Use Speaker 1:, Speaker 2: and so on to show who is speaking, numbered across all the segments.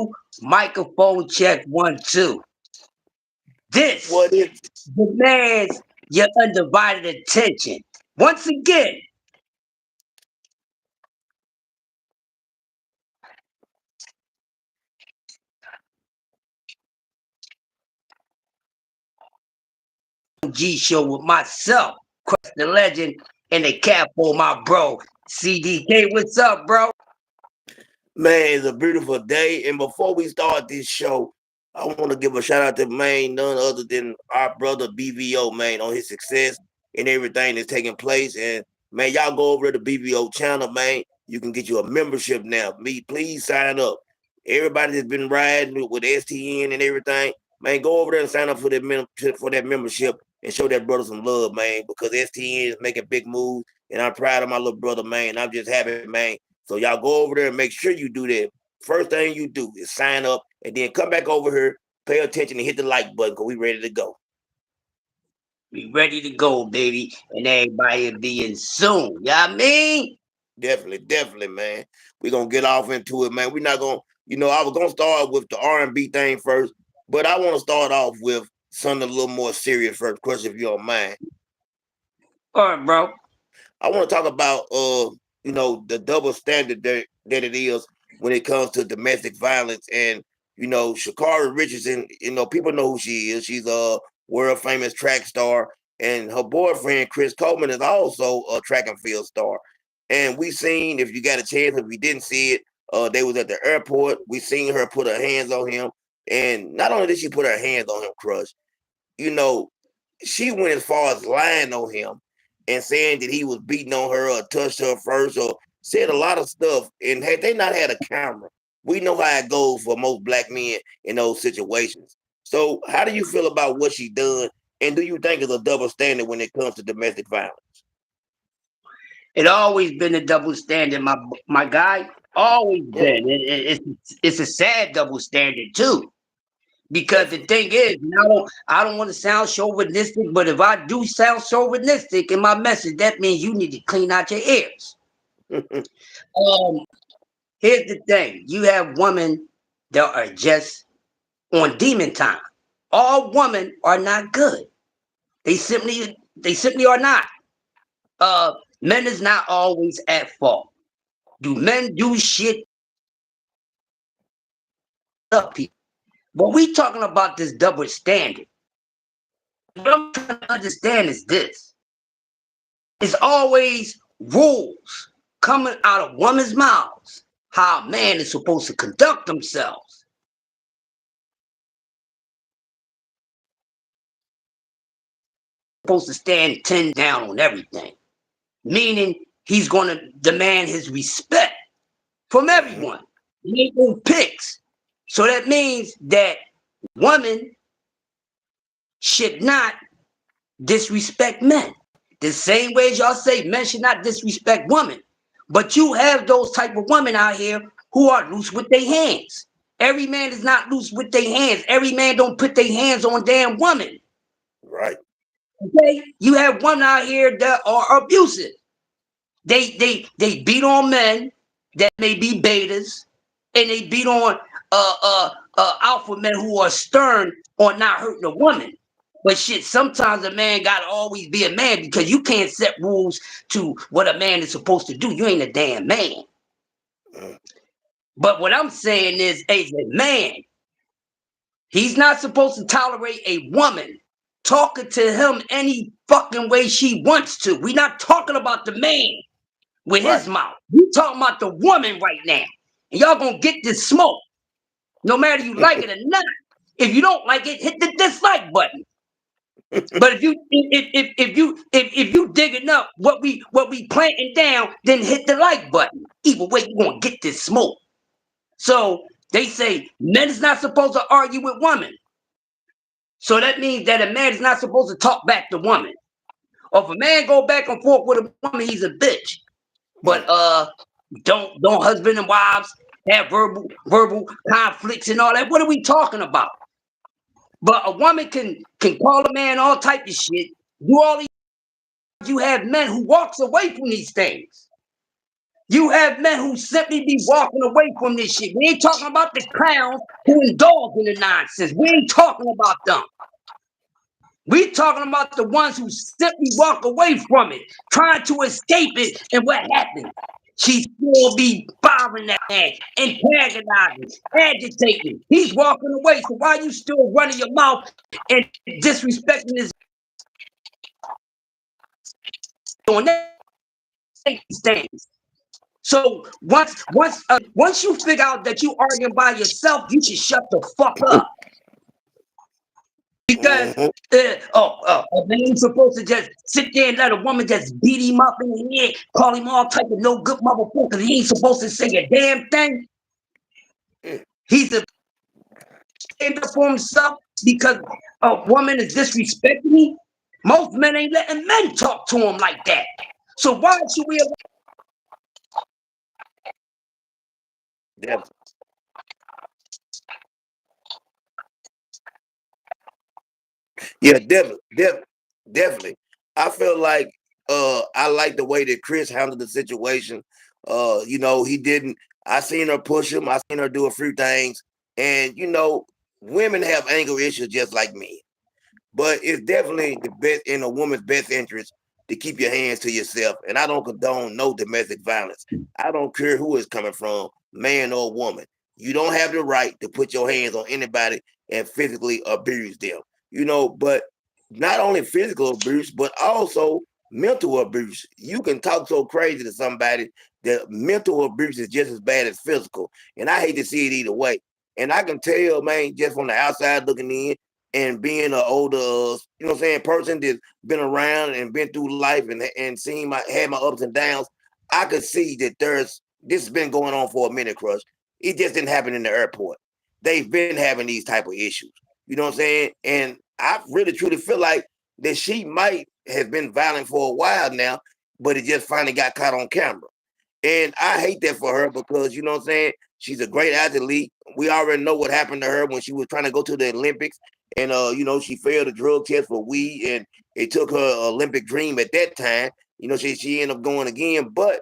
Speaker 1: 2. Microphone check 1, 2. This
Speaker 2: What is
Speaker 1: demands your undivided attention. Once again, G Show with myself, Quest the Legend, and the cat for my bro, CDK. What's up, bro?
Speaker 2: man? It's a beautiful day, and before we start this show, I want to give a shout out to man, none other than our brother BVO, man, on his success and everything that's taking place. And man, y'all go over to the BVO channel, man. You can get you a membership now. Please sign up. Everybody that's been riding with STN and everything, man, go over there and sign up for that membership and show that brother some love, man. Because STN is making big moves, and I'm proud of my little brother, man. I'm just happy, man. So y'all go over there and make sure you do that. First thing you do is sign up, and then come back over here, pay attention, and hit the like button because we ready to go.
Speaker 1: We ready to go, baby, and everybody will be in soon. You know what I mean?
Speaker 2: Definitely, man. We're gonna get off into it, man. We're not gonna, I was gonna start with the R&B thing first, but I want to start off with something a little more serious first. Question, if you don't mind.
Speaker 1: All right, bro.
Speaker 2: I want to talk about the double standard that it is when it comes to domestic violence. And Shakari Richardson, people know who she is. She's a world famous track star, and her boyfriend Chris Coleman is also a track and field star. And we seen, if you got a chance, if you didn't see it, they was at the airport. We seen her put her hands on him, and not only did she put her hands on him, Crush, you know, she went as far as lying on him and saying that he was beating on her or touched her first or said a lot of stuff. And had they not had a camera, we know how it goes for most black men in those situations. So how do you feel about what she done? And do you think it's a double standard when it comes to domestic violence?
Speaker 1: It always been a double standard, my guy. Always
Speaker 2: Mm,
Speaker 1: been. It's a sad double standard too. Because the
Speaker 2: definitely.
Speaker 1: thing is, and I don't want to sound chauvinistic, but if I do sound chauvinistic in my message, that means you need to clean out your ears. Um, Here's the thing: you have women that are just on demon time. All women are not good. They simply are not. Men is not always at fault. Do men do shit up people? But we talking about this double standard. What I'm trying to understand is this. It's always rules coming out of women's mouths how a man is supposed to conduct themselves. Supposed to stand 10 down on everything. Meaning he's going to demand his respect from
Speaker 2: Hmm.
Speaker 1: everyone. He ain't gonna picks. So that means that women should not disrespect men. The same way as y'all say men should not disrespect women. But you have those type of women out here who are loose with their hands. Every man is not loose with their hands. Every man don't put their hands on damn women.
Speaker 2: Right.
Speaker 1: Okay? You have women out here that are abusive. They beat on men that may be betas, and they beat on alpha men who are stern on not hurting a woman. But shit, sometimes a man gotta always be a man because you can't set rules to what a man is supposed to do. You ain't a damn man.
Speaker 2: Mm.
Speaker 1: But what I'm saying is, as a man, he's not supposed to tolerate a woman talking to him any fucking way she wants to. We're not talking about the man with his
Speaker 2: Right.
Speaker 1: mouth. We talking about the woman right now. And y'all gonna get this smoke, no matter you like it or not. If you don't like it, hit the dislike button. But if you digging up what we planting down, then hit the like button. Either way, you gonna get this smoke. So they say men is not supposed to argue with women. So that means that a man is not supposed to talk back to woman. Or if a man go back and forth with a woman, he's a bitch. But
Speaker 2: Mm.
Speaker 1: don't husband and wives have verbal conflicts and all that? What are we talking about? But a woman can call a man all type of shit, do all these. You have men who walks away from these things. You have men who simply be walking away from this shit. We ain't talking about the clowns who indulge in the nonsense. We ain't talking about them. We talking about the ones who simply walk away from it, trying to escape it. And what happens? She still be bothering that man, antagonizing, agitating. He's walking away. So why you still running your mouth and disrespecting his on these things? So once you figure out that you arguing by yourself, you should shut the fuck up. Because
Speaker 2: Mhm.
Speaker 1: a man supposed to just sit there and let a woman just beat him up in the head, call him all type of no good motherfucker. He ain't supposed to say a damn thing.
Speaker 2: Mm.
Speaker 1: He's a stand up for himself because a woman is disrespecting me. Most men ain't letting men talk to him like that. So why should we?
Speaker 2: Def- yeah, definitely. I feel like I like the way that Chris handled the situation. You know, he didn't. I seen her push him. I seen her do a few things, and you know, women have anger issues just like me. But it's definitely the best in a woman's best interest to keep your hands to yourself. And I don't condone no domestic violence. I don't care who it's coming from, man or woman. You don't have the right to put your hands on anybody and physically abuse them. You know, but not only physical abuse, but also mental abuse. You can talk so crazy to somebody that mental abuse is just as bad as physical. And I hate to see it either way. And I can tell, man, just from the outside looking in, and being an older, you know what I'm saying, person that's been around and been through life and seen had my ups and downs, I could see that this has been going on for a minute, Crush. It just didn't happen in the airport. They've been having these type of issues. You know what I'm saying? And I really truly feel like that she might have been violent for a while now, but it just finally got caught on camera. And I hate that for her because, you know what I'm saying? She's a great athlete. We already know what happened to her when she was trying to go to the Olympics. And, you know, she failed a drug test for weed and it took her Olympic dream at that time. You know, she ended up going again. But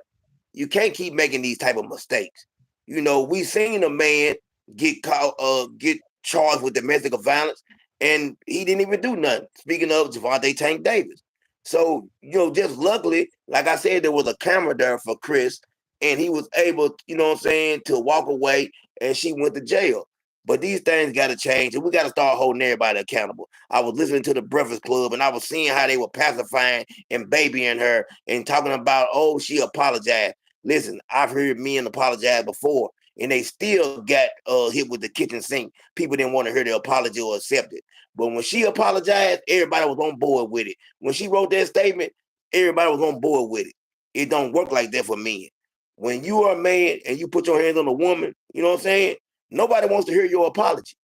Speaker 2: you can't keep making these type of mistakes. You know, we seen a man get caught, get charged with domestic violence, and he didn't even do nothing. Speaking of Javante Tank Davis. So, you know, just luckily, like I said, there was a camera there for Chris and he was able, you know what I'm saying, to walk away and she went to jail. But these things got to change and we got to start holding everybody accountable. I was listening to the Breakfast Club and I was seeing how they were pacifying and babying her and talking about, oh, she apologized. Listen, I've heard men apologize before and they still got hit with the kitchen sink. People didn't want to hear the apology or accept it. But when she apologized, everybody was on board with it. When she wrote that statement, everybody was on board with it. It don't work like that for men. When you are a man and you put your hands on a woman, you know what I'm saying? Nobody wants to hear your apology.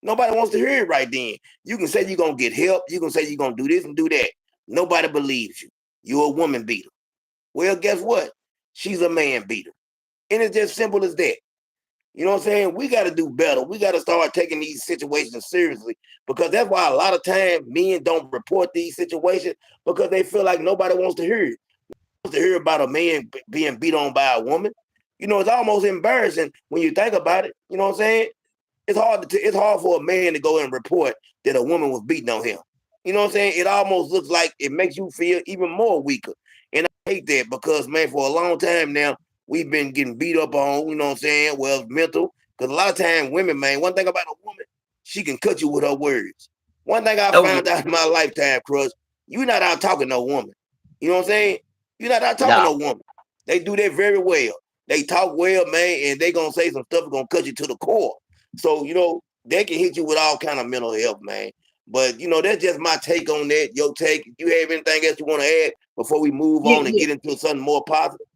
Speaker 2: Nobody wants to hear it right then. You can say you're going to get help. You can say you're going to do this and do that. Nobody believes you. You're a woman beater. Well, guess what? She's a man beater. And it's just simple as that. You know what I'm saying? We got to do better. We got to start taking these situations seriously because that's why a lot of times men don't report these situations because they feel like nobody wants to hear it. To hear about a man being beat on by a woman. You know, it's almost embarrassing when you think about it. You know what I'm saying? It's hard for a man to go and report that a woman was beating on him. You know what I'm saying? It almost looks like it makes you feel even more weaker. And I hate that because man, for a long time now, we've been getting beat up on, you know what I'm saying? Well, mental. Because a lot of times women, man, one thing about a woman, she can cut you with her words. One thing I
Speaker 1: Oh yeah,
Speaker 2: found out in my lifetime, Crush, you're not out talking no woman. You know what I'm saying? You're not out talking
Speaker 1: no.
Speaker 2: no woman. They do that very well. They talk well, man, and they gonna say some stuff that's gonna cut you to the core. So, you know, they can hit you with all kind of mental health, man. But you know, that's just my take on that. Your take. You have anything else you want to add before we move
Speaker 1: Yeah,
Speaker 2: on and
Speaker 1: yeah,
Speaker 2: get into something more positive?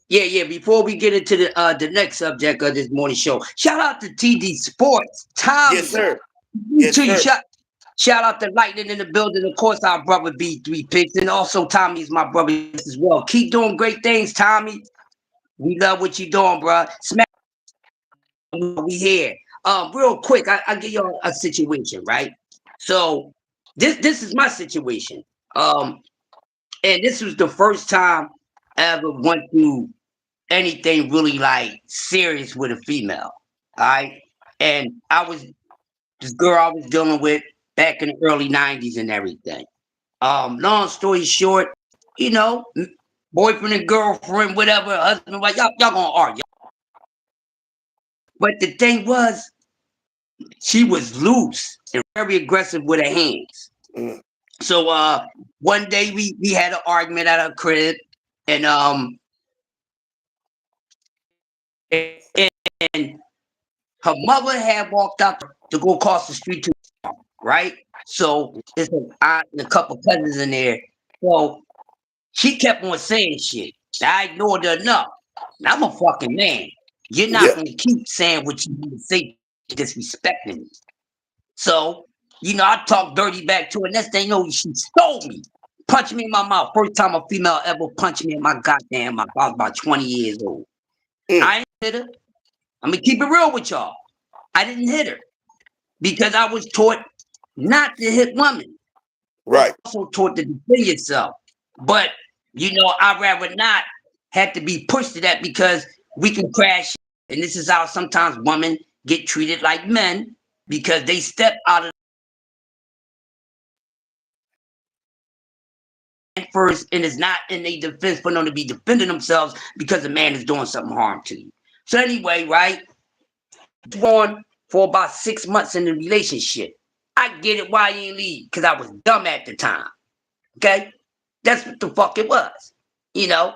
Speaker 1: yeah. Before we get into the next subject of this morning show, shout out to TD Sports,
Speaker 2: Yes,
Speaker 1: Tommy.
Speaker 2: sir.
Speaker 1: You
Speaker 2: Yes,
Speaker 1: too.
Speaker 2: sir.
Speaker 1: Shout out to Lightning in the building. Of course, our brother B3 Picks, and also Tommy's my brother as well. Keep doing great things, Tommy. We love what you doing, bro. Smack, we here. Real quick, I give you a situation, right? So this is my situation. And this was the first time I ever went through. anything really like serious with a female. All right. And this girl I was dealing with back in the early 90s and everything. Long story short, you know, boyfriend and girlfriend, whatever, husband, wife, y'all gonna argue. But the thing was, she was loose and very aggressive with her hands.
Speaker 2: Mm.
Speaker 1: So one day we had an argument at her crib, and and her mother had walked out to go across the street to right. So it's an aunt and a couple cousins in there. So she kept on saying shit. I ignored her enough. I'm a fucking man. You're not
Speaker 2: Yeah.
Speaker 1: gonna keep saying what you need to say, disrespecting me. So, you know, I talked dirty back to her. Next thing you know, she stole me. Punched me in my mouth. First time a female ever punched me in my goddamn mouth. I was about 20 years old.
Speaker 2: Mm.
Speaker 1: I didn't hit her. I'm gonna keep it real with y'all. I didn't hit her because I was taught not to hit women.
Speaker 2: Right.
Speaker 1: Also taught to defend yourself. But you know, I'd rather not have to be pushed to that because we can crash. And this is how sometimes women get treated like men because they step out of first, and it's not in their defense for them to be defending themselves because a man is doing something harm to you. So anyway, right? On for about 6 months in the relationship. I get it why you ain't leave, because I was dumb at the time. Okay? That's what the fuck it was. You know?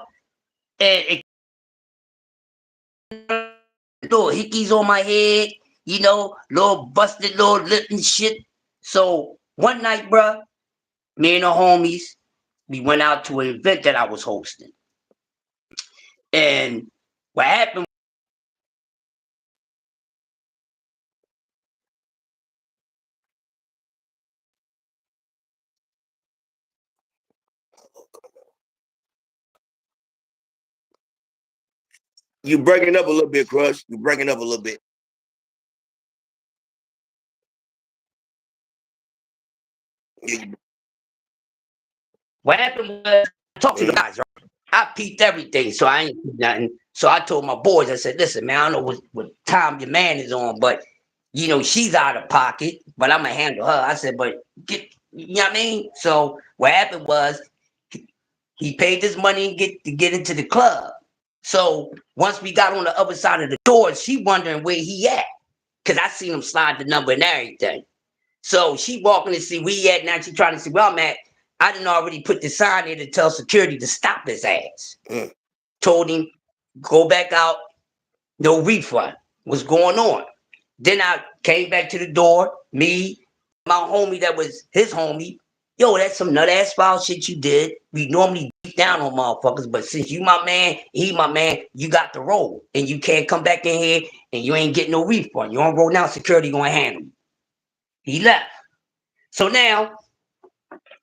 Speaker 1: And little hickeys on my head, you know, little busted little lip and shit. So one night, bruh, me and the homies, we went out to an event that I was hosting. And what happened?
Speaker 2: You breaking up a little bit, Crush. You breaking up a little bit. Yeah.
Speaker 1: What happened was I talked to the guys, right? I peeped everything, so I ain't nothing. So I told my boys, I said, listen, man, I don't know what time your man is on, but you know, she's out of pocket, but I'm gonna handle her. I said, but get you know what I mean? So what happened was he paid this money and get into the club. So once we got on the other side of the door, she wondering where he at. Cause I seen him slide the number and everything. So she walking to see where he at. Now she trying to see where I'm at. I didn't already put the sign there to tell security to stop his ass.
Speaker 2: Mm.
Speaker 1: Told him, go back out, no refund. What's going on? Then I came back to the door, me, my homie that was his homie. Yo, that's some nut ass foul shit you did. We normally beat down on motherfuckers, but since you my man, he my man, you got the roll. And you can't come back in here and you ain't getting no refund. You on roll now, security gonna handle you. He left. So now,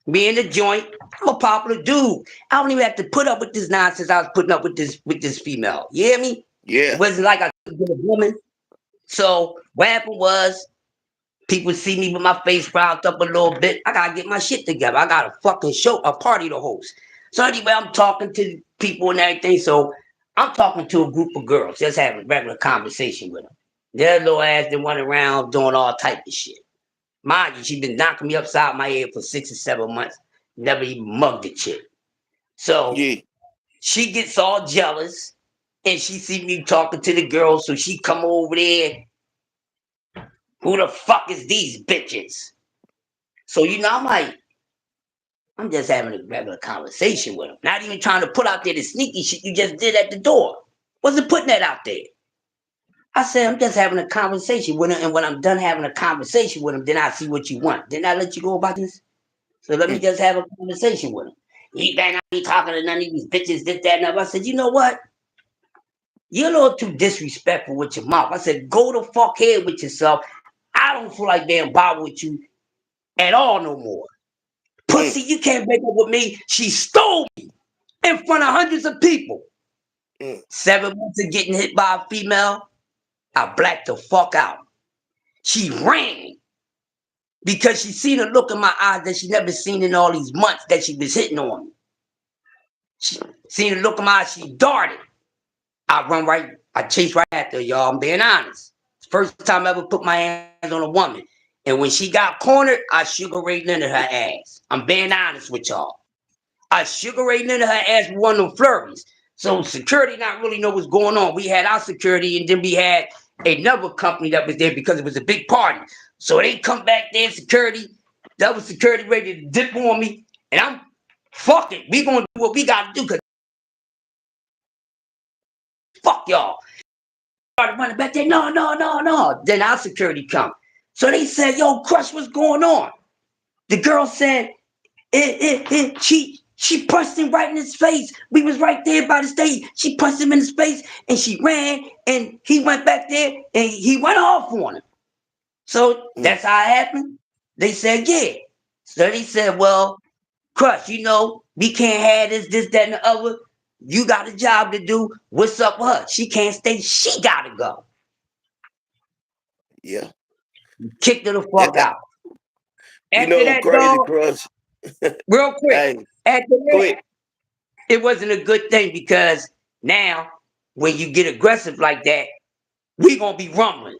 Speaker 1: me in the joint, I'm a popular dude. I don't even have to put up with this nonsense I was putting up with this female. You hear me?
Speaker 2: Yeah.
Speaker 1: It wasn't like I could get a woman. So what happened was people see me with my face frowned up a little bit. I gotta get my shit together. I got a fucking show, a party to host. So anyway, I'm talking to people and everything. So I'm talking to a group of girls, just having regular conversation with them. Their little ass they went around doing all type of shit. Mind you, she been knocking me upside my head for 6 or 7 months. Never even mugged the chick. So
Speaker 2: Yeah.
Speaker 1: she gets all jealous and she see me talking to the girls. So she come over there. Who the fuck is these bitches? So, you know, I'm like, I'm just having a regular conversation with them. Not even trying to put out there the sneaky shit you just did at the door. Wasn't putting that out there. I said, I'm just having a conversation with him. And when I'm done having a conversation with him, then I see what you want. Then I let you go about this. So let me just have a conversation with him. He bang out me talking to none of these bitches, this, that, and that. I said, you know what? You're a little too disrespectful with your mouth. I said, go the fuck ahead with yourself. I don't feel like being bothered with you at all no more. Pussy, you can't break up with me. She stole me in front of hundreds of people. 7 months of getting hit by a female, I blacked the fuck out. She ran because she seen a look in my eyes that she never seen in all these months that she was hitting on me. She seen a look in my eyes, she darted. I chase right after her, y'all. I'm being honest. First time I ever put my hands on a woman. And when she got cornered, I sugar rated into her ass. I'm being honest with y'all. I sugar rated into her ass with one of them flurries. So security not really know what's going on. We had our security, and then we had another company that was there because it was a big party. So they come back there, security, that was security ready to dip on me. And I'm, fuck it. We gonna do what we gotta do, because fuck y'all. Started running back there. No, no, no, no. Then our security come. So they said, yo, Crush, what's going on? The girl said, she punched him right in his face. We was right there by the stage. She punched him in his face and she ran, and he went back there and he went off on him. So that's how it happened. They said, yeah. So they said, well, Crush, we can't have this, that, and the other. You got a job to do. What's up with her? She can't stay. She gotta go.
Speaker 2: Yeah.
Speaker 1: Kicked her the fuck out. After that,
Speaker 2: crazy,
Speaker 1: dog,
Speaker 2: Crush.
Speaker 1: real quick.
Speaker 2: Hey,
Speaker 1: After that, it wasn't a good thing, because now when you get aggressive like that, we gonna be rumbling.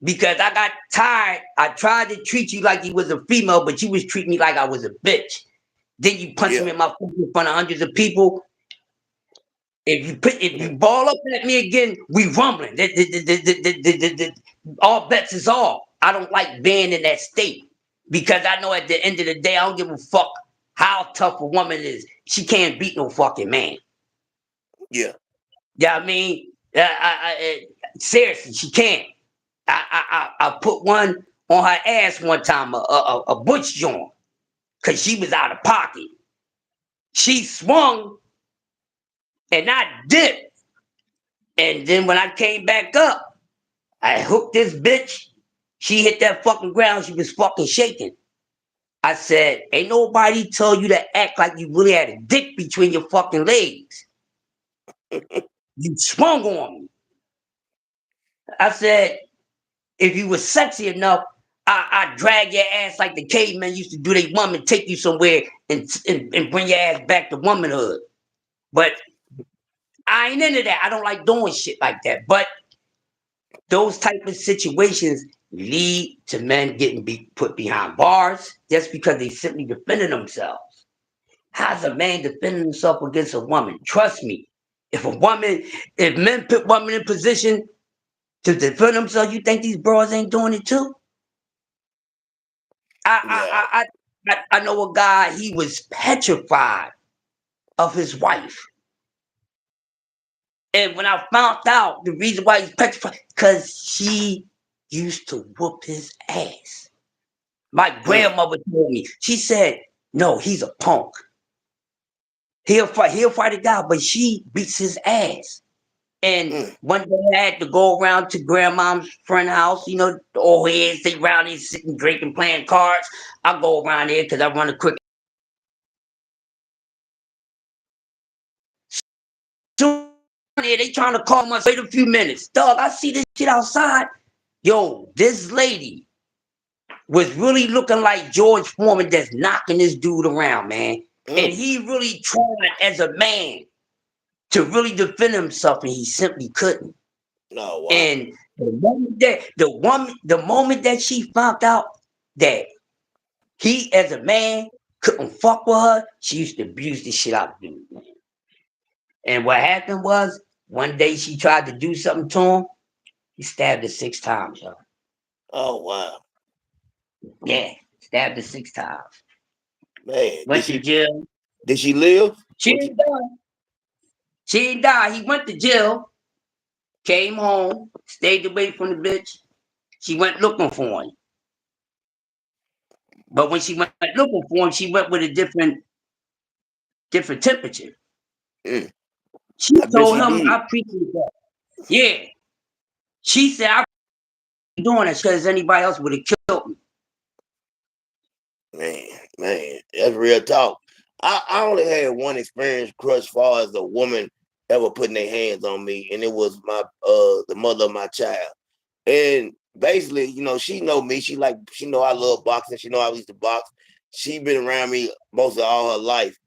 Speaker 1: Because I got tired. I tried to treat you like you was a female, but you was treating me like I was a bitch. Then you punch me in my face in front of hundreds of people. If you ball up at me again, we rumbling. All bets is off. I don't like being in that state, because I know at the end of the day, I don't give a fuck how tough a woman is. She can't beat no fucking man.
Speaker 2: Yeah.
Speaker 1: Yeah, I mean, seriously, she can't. I put one on her ass one time, a butch joint, because she was out of pocket. She swung and I dipped. And then when I came back up, I hooked this bitch. She hit that fucking ground. She was fucking shaking. I said, ain't nobody told you to act like you really had a dick between your fucking legs. You swung on me. I said, if you were sexy enough, I'd drag your ass like the cavemen used to do their woman, take you somewhere and bring your ass back to womanhood. But I ain't into that. I don't like doing shit like that. But those type of situations lead to men getting put behind bars just because they simply defending themselves. How's a man defending himself against a woman? Trust me, if men put women in position to defend themselves, you think these bros ain't doing it too? I know a guy, he was petrified of his wife. And when I found out the reason why he's petrified, because she used to whoop his ass. My grandmother told me, she said, no, he's a punk. He'll fight a guy, but she beats his ass. And one day I had to go around to grandma's friend house, the old heads, they around there sitting, drinking, playing cards. I go around there because I run a quick. They trying to call my, wait a few minutes. Dog, I see this shit outside. Yo, this lady was really looking like George Foreman that's knocking this dude around, man. And he really tried as a man to really defend himself, and he simply couldn't.
Speaker 2: No, wow.
Speaker 1: And the moment that she found out that he as a man couldn't fuck with her, she used to abuse the shit out of him, man. And what happened was, one day she tried to do something to him. He stabbed her 6 times, yo.
Speaker 2: Oh, wow.
Speaker 1: Yeah, stabbed her 6 times.
Speaker 2: Man,
Speaker 1: went to jail.
Speaker 2: Did she live?
Speaker 1: She didn't die. She didn't die. He went to jail, came home, stayed away from the bitch. She went looking for him. But when she went looking for him, she went with a different temperature. She told him, I appreciate that. Yeah. She said, I'm doing it because anybody else would have killed me.
Speaker 2: Man, that's real talk. I only had one experience, Crush, far as a woman ever putting their hands on me, and it was my the mother of my child. And basically, she know me. She know I love boxing. She know I used to box. She been around me most of all her life.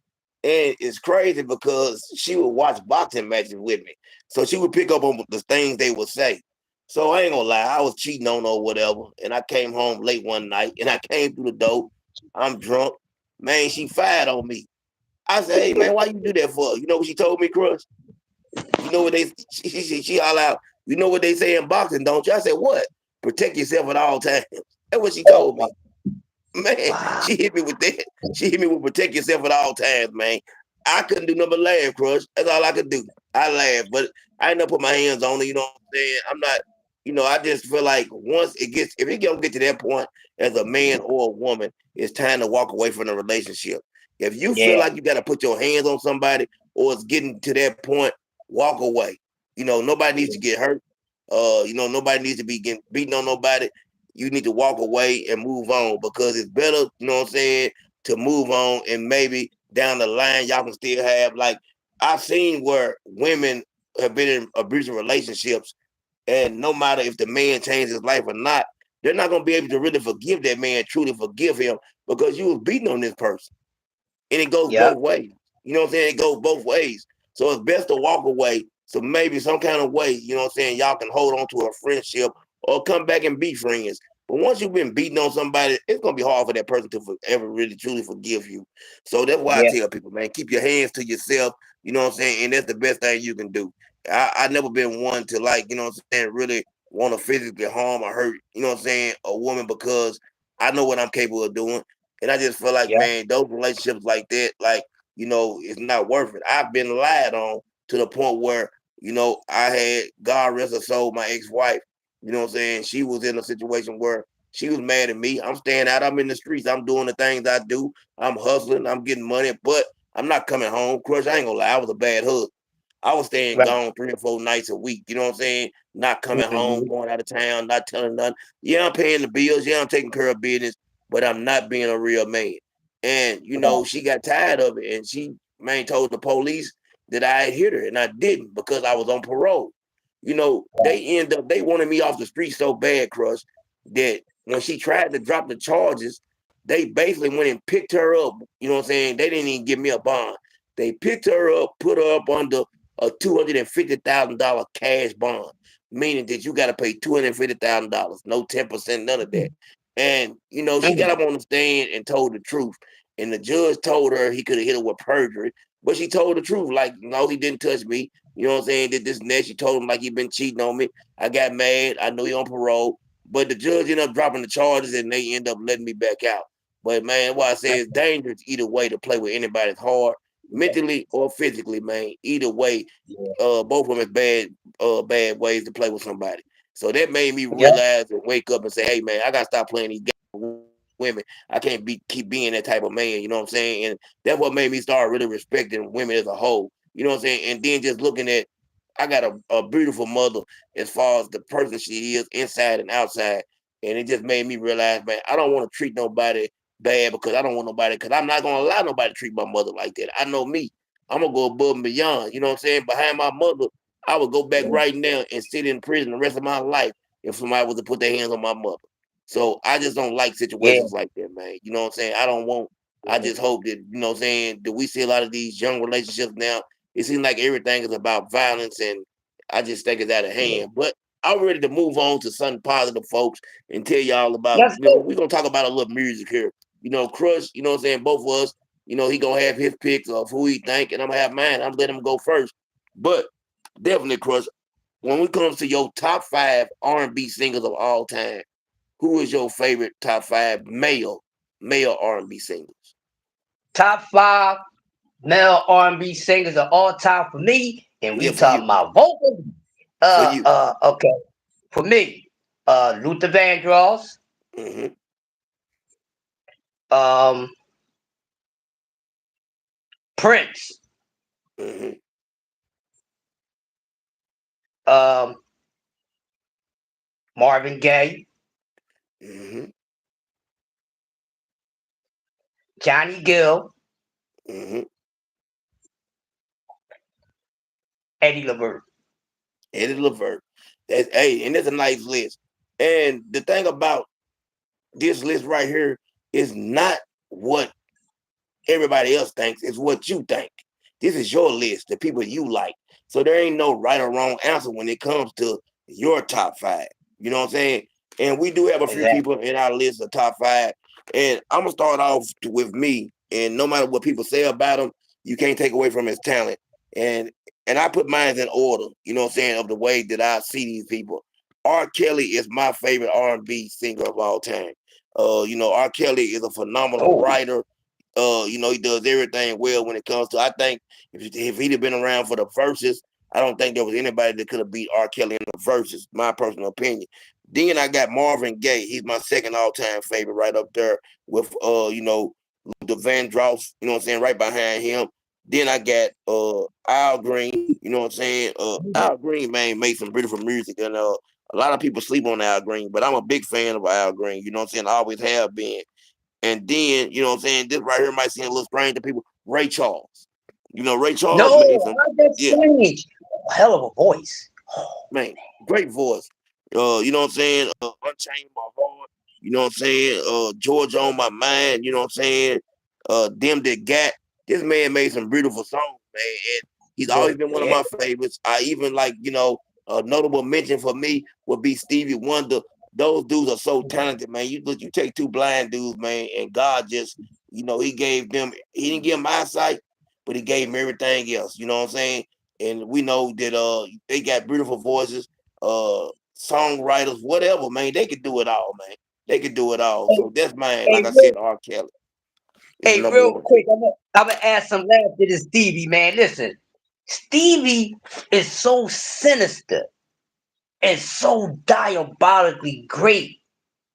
Speaker 2: And it's crazy because she would watch boxing matches with me. So she would pick up on the things they would say. So I ain't gonna lie, I was cheating on her or whatever, and I came home late one night, and I came through the door. I'm drunk, man. She fired on me. I said, "Hey, man, why you do that for?" You know what she told me, Crush? You know what they she all out. You know what they say in boxing, don't you? I said, "What? Protect yourself at all times." That's what she told me. Man,
Speaker 1: Wow.
Speaker 2: she hit me with that. She hit me with protect yourself at all times, man. I couldn't do nothing but laugh, Crush. That's all I could do. I laughed, but I ain't never put my hands on it. You know what I'm saying? I'm not. I just feel like once if it don't get to that point as a man or a woman, it's time to walk away from the relationship. If you feel
Speaker 1: Yeah.
Speaker 2: like you got to put your hands on somebody or it's getting to that point, walk away. Nobody needs to get hurt. Nobody needs to be getting beaten on nobody. You need to walk away and move on because it's better, you know what I'm saying, to move on and maybe down the line y'all can still have like I've seen where women have been in abusive relationships and no matter if the man changed his life or not, they're not gonna be able to really forgive that man, truly forgive him because you was beating on this person. And it goes
Speaker 1: Yep.
Speaker 2: both ways. You know what I'm saying? It goes both ways. So it's best to walk away. So maybe some kind of way, you know what I'm saying, y'all can hold on to a friendship or come back and be friends. But once you've been beating on somebody, it's gonna be hard for that person to ever really truly forgive you. So that's why I
Speaker 1: Yeah.
Speaker 2: tell people, man, keep your hands to yourself. You know what I'm saying, and that's the best thing you can do. I never been one to like, you know what I'm saying, really want to physically harm or hurt, you know what I'm saying, a woman because I know what I'm capable of doing. And I just feel like,
Speaker 1: Yeah.
Speaker 2: man, those relationships like that, like, it's not worth it. I've been lied on to the point where, I had, God rest her soul, my ex-wife, you know what I'm saying? She was in a situation where she was mad at me. I'm staying out, I'm in the streets, I'm doing the things I do, I'm hustling, I'm getting money, but I'm not coming home. Crush, I ain't gonna lie, I was a bad husband. I was staying
Speaker 1: Right.
Speaker 2: gone 3 or 4 nights a week. You know what I'm saying? Not coming home,
Speaker 1: Mhm.
Speaker 2: going out of town, not telling nothing. Yeah, I'm paying the bills. Yeah, I'm taking care of business, but I'm not being a real man. And
Speaker 1: Right.
Speaker 2: she got tired of it, and she man told the police that I had hit her, and I didn't because I was on parole. They wanted me off the street so bad, Crush, that when she tried to drop the charges, they basically went and picked her up. You know what I'm saying? They didn't even give me a bond. They picked her up, put her up under a $250,000 cash bond, meaning that you got to pay $250,000, no 10%, none of that. And she got
Speaker 1: Mm.
Speaker 2: up on the stand and told the truth. And the judge told her he could have hit her with perjury, but she told the truth. Like, no, he didn't touch me. You know what I'm saying? Did this and that. She told him like he been cheating on me. I got mad. I knew he on parole. But the judge ended up dropping the charges and they end up letting me back out. But man, what I say is dangerous either way to play with anybody's heart, mentally or physically, man. Either way,
Speaker 1: Yeah.
Speaker 2: both of them is bad ways to play with somebody. So that made me
Speaker 1: Yeah.
Speaker 2: realize and wake up and say, hey man, I gotta stop playing these games with women. I can't keep being that type of man, you know what I'm saying? And that's what made me start really respecting women as a whole. You know what I'm saying? And then just looking at I got a beautiful mother as far as the person she is inside and outside. And it just made me realize, man, I don't want to treat nobody bad because I don't want nobody, because I'm not gonna allow nobody to treat my mother like that. I know me. I'm gonna go above and beyond. You know what I'm saying? Behind my mother, I would go back
Speaker 1: Yeah.
Speaker 2: right now and sit in prison the rest of my life if somebody was to put their hands on my mother. So I just don't like
Speaker 1: Yeah.
Speaker 2: situations like that, man. You know what I'm saying? I don't want. I
Speaker 1: Yeah.
Speaker 2: just hope that you know what I'm saying. That we see a lot of these young relationships now. It seems like everything is about violence, and I just think it's out of
Speaker 1: Yeah.
Speaker 2: hand. But I'm ready to move on to something positive, folks, and tell y'all about.
Speaker 1: Let's go.
Speaker 2: We're gonna talk about a little music here. Crush. You know what I'm saying? Both of us. He gonna have his picks of who he think, and I'm gonna have mine. I'm letting him go first. But definitely, Crush. When it comes to your top 5 R&B singers of all time, who is your favorite top 5 male R&B singers?
Speaker 1: Top five male R&B singers of all time for me, and
Speaker 2: Yeah,
Speaker 1: we
Speaker 2: for
Speaker 1: talking
Speaker 2: you.
Speaker 1: about vocals.
Speaker 2: For you.
Speaker 1: Okay. For me, Luther Vandross,
Speaker 2: Mm-hmm.
Speaker 1: um, Prince,
Speaker 2: Mm-hmm.
Speaker 1: um, Marvin Gaye,
Speaker 2: Mm-hmm.
Speaker 1: Johnny Gill,
Speaker 2: Mm-hmm.
Speaker 1: Eddie LaVert.
Speaker 2: Eddie Levert. And that's a nice list. And the thing about this list right here is not what everybody else thinks, it's what you think. This is your list, the people you like. So there ain't no right or wrong answer when it comes to your top five. You know what I'm saying? And we do have a few
Speaker 1: Exactly.
Speaker 2: people in our list of top five. And I'm gonna start off with me. And no matter what people say about him, you can't take away from his talent. And and I put mine in order. You know what I'm saying? Of the way that I see these people. R. Kelly is my favorite R&B singer of all time. R. Kelly is a phenomenal
Speaker 1: Oh,
Speaker 2: writer. He does everything well when it comes to. I think if he'd have been around for the verses, I don't think there was anybody that could have beat R. Kelly in the verses. My personal opinion. Then I got Marvin Gaye. He's my second all-time favorite, right up there with Luther Vandross. You know what I'm saying, right behind him. Then I got Al Green. You know what I'm saying. Al Green, man, made some beautiful music, and a lot of people sleep on Al Green, but I'm a big fan of Al Green. You know what I'm saying. I always have been. And then, you know what I'm saying, this right here might seem a little strange to people. Ray Charles. Ray Charles made
Speaker 1: no,
Speaker 2: some,
Speaker 1: how's that
Speaker 2: yeah,
Speaker 1: strange? Hell of a voice.
Speaker 2: man, great voice. You know what I'm saying? Unchained My Heart. You know what I'm saying? Georgia on My Mind. You know what I'm saying? Them That Got. This man made some beautiful songs, man. And he's
Speaker 1: Yeah,
Speaker 2: always been one of
Speaker 1: yeah.
Speaker 2: my favorites. I even like, a notable mention for me would be Stevie Wonder. Those dudes are so talented, man. You take two blind dudes, man, and God just, he gave them, he didn't give them eyesight, but he gave them everything else. You know what I'm saying? And we know that they got beautiful voices, songwriters, whatever, man. They could do it all, man. They could do it all.
Speaker 1: Hey,
Speaker 2: So that's mine.
Speaker 1: hey,
Speaker 2: Like I
Speaker 1: real,
Speaker 2: said, R. Kelly is the
Speaker 1: hey,
Speaker 2: number
Speaker 1: real
Speaker 2: one.
Speaker 1: quick, I'm gonna add some laugh to this Stevie, man. Listen, Stevie is so sinister and so diabolically great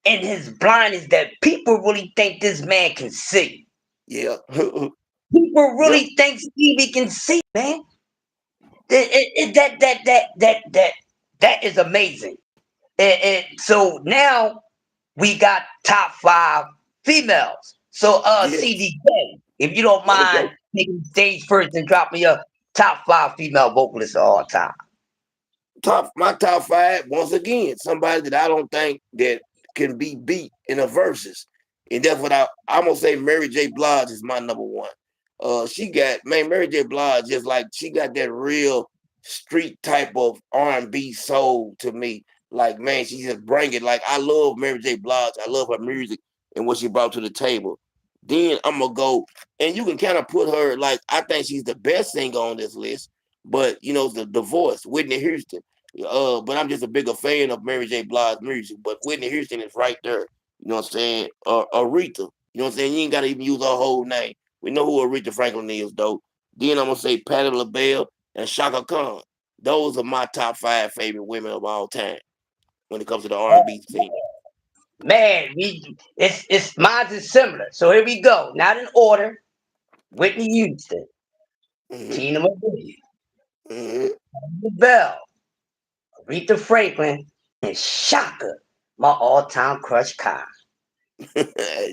Speaker 1: in his blindness that people really think this man can see.
Speaker 2: Yeah.
Speaker 1: People
Speaker 2: Yep.
Speaker 1: really think Stevie can see, man. That is amazing. So now we got top five females. So
Speaker 2: Yes.
Speaker 1: CDK, if you don't mind
Speaker 2: Okay.
Speaker 1: taking the stage first and dropping your top five female vocalists of all time.
Speaker 2: My top five, once again, somebody that I don't think that can be beat in a versus. And that's what I'm gonna say Mary J. Blige is my number one. Mary J. Blige just like she got that real street type of R&B soul to me. Like, man, she just bring it. Like, I love Mary J. Blige. I love her music and what she brought to the table. Then I'm gonna go, and you can kind of put her like I think she's the best singer on this list. But the voice, Whitney Houston. But I'm just a bigger fan of Mary J. Blige's music. But Whitney Houston is right there. You know what I'm saying? Aretha. You know what I'm saying? You ain't gotta even use her whole name. We know who Aretha Franklin is, though. Then I'm gonna say Patti LaBelle and Shaka Khan. Those are my top five favorite women of all time when it comes to the R&B scene.
Speaker 1: Man, it's mine is similar. So here we go. Not in order. Whitney Houston,
Speaker 2: Hmm.
Speaker 1: Tina Marie,
Speaker 2: Hmm.
Speaker 1: Bell, Aretha Franklin, and Shaka, my all-time crush Khan.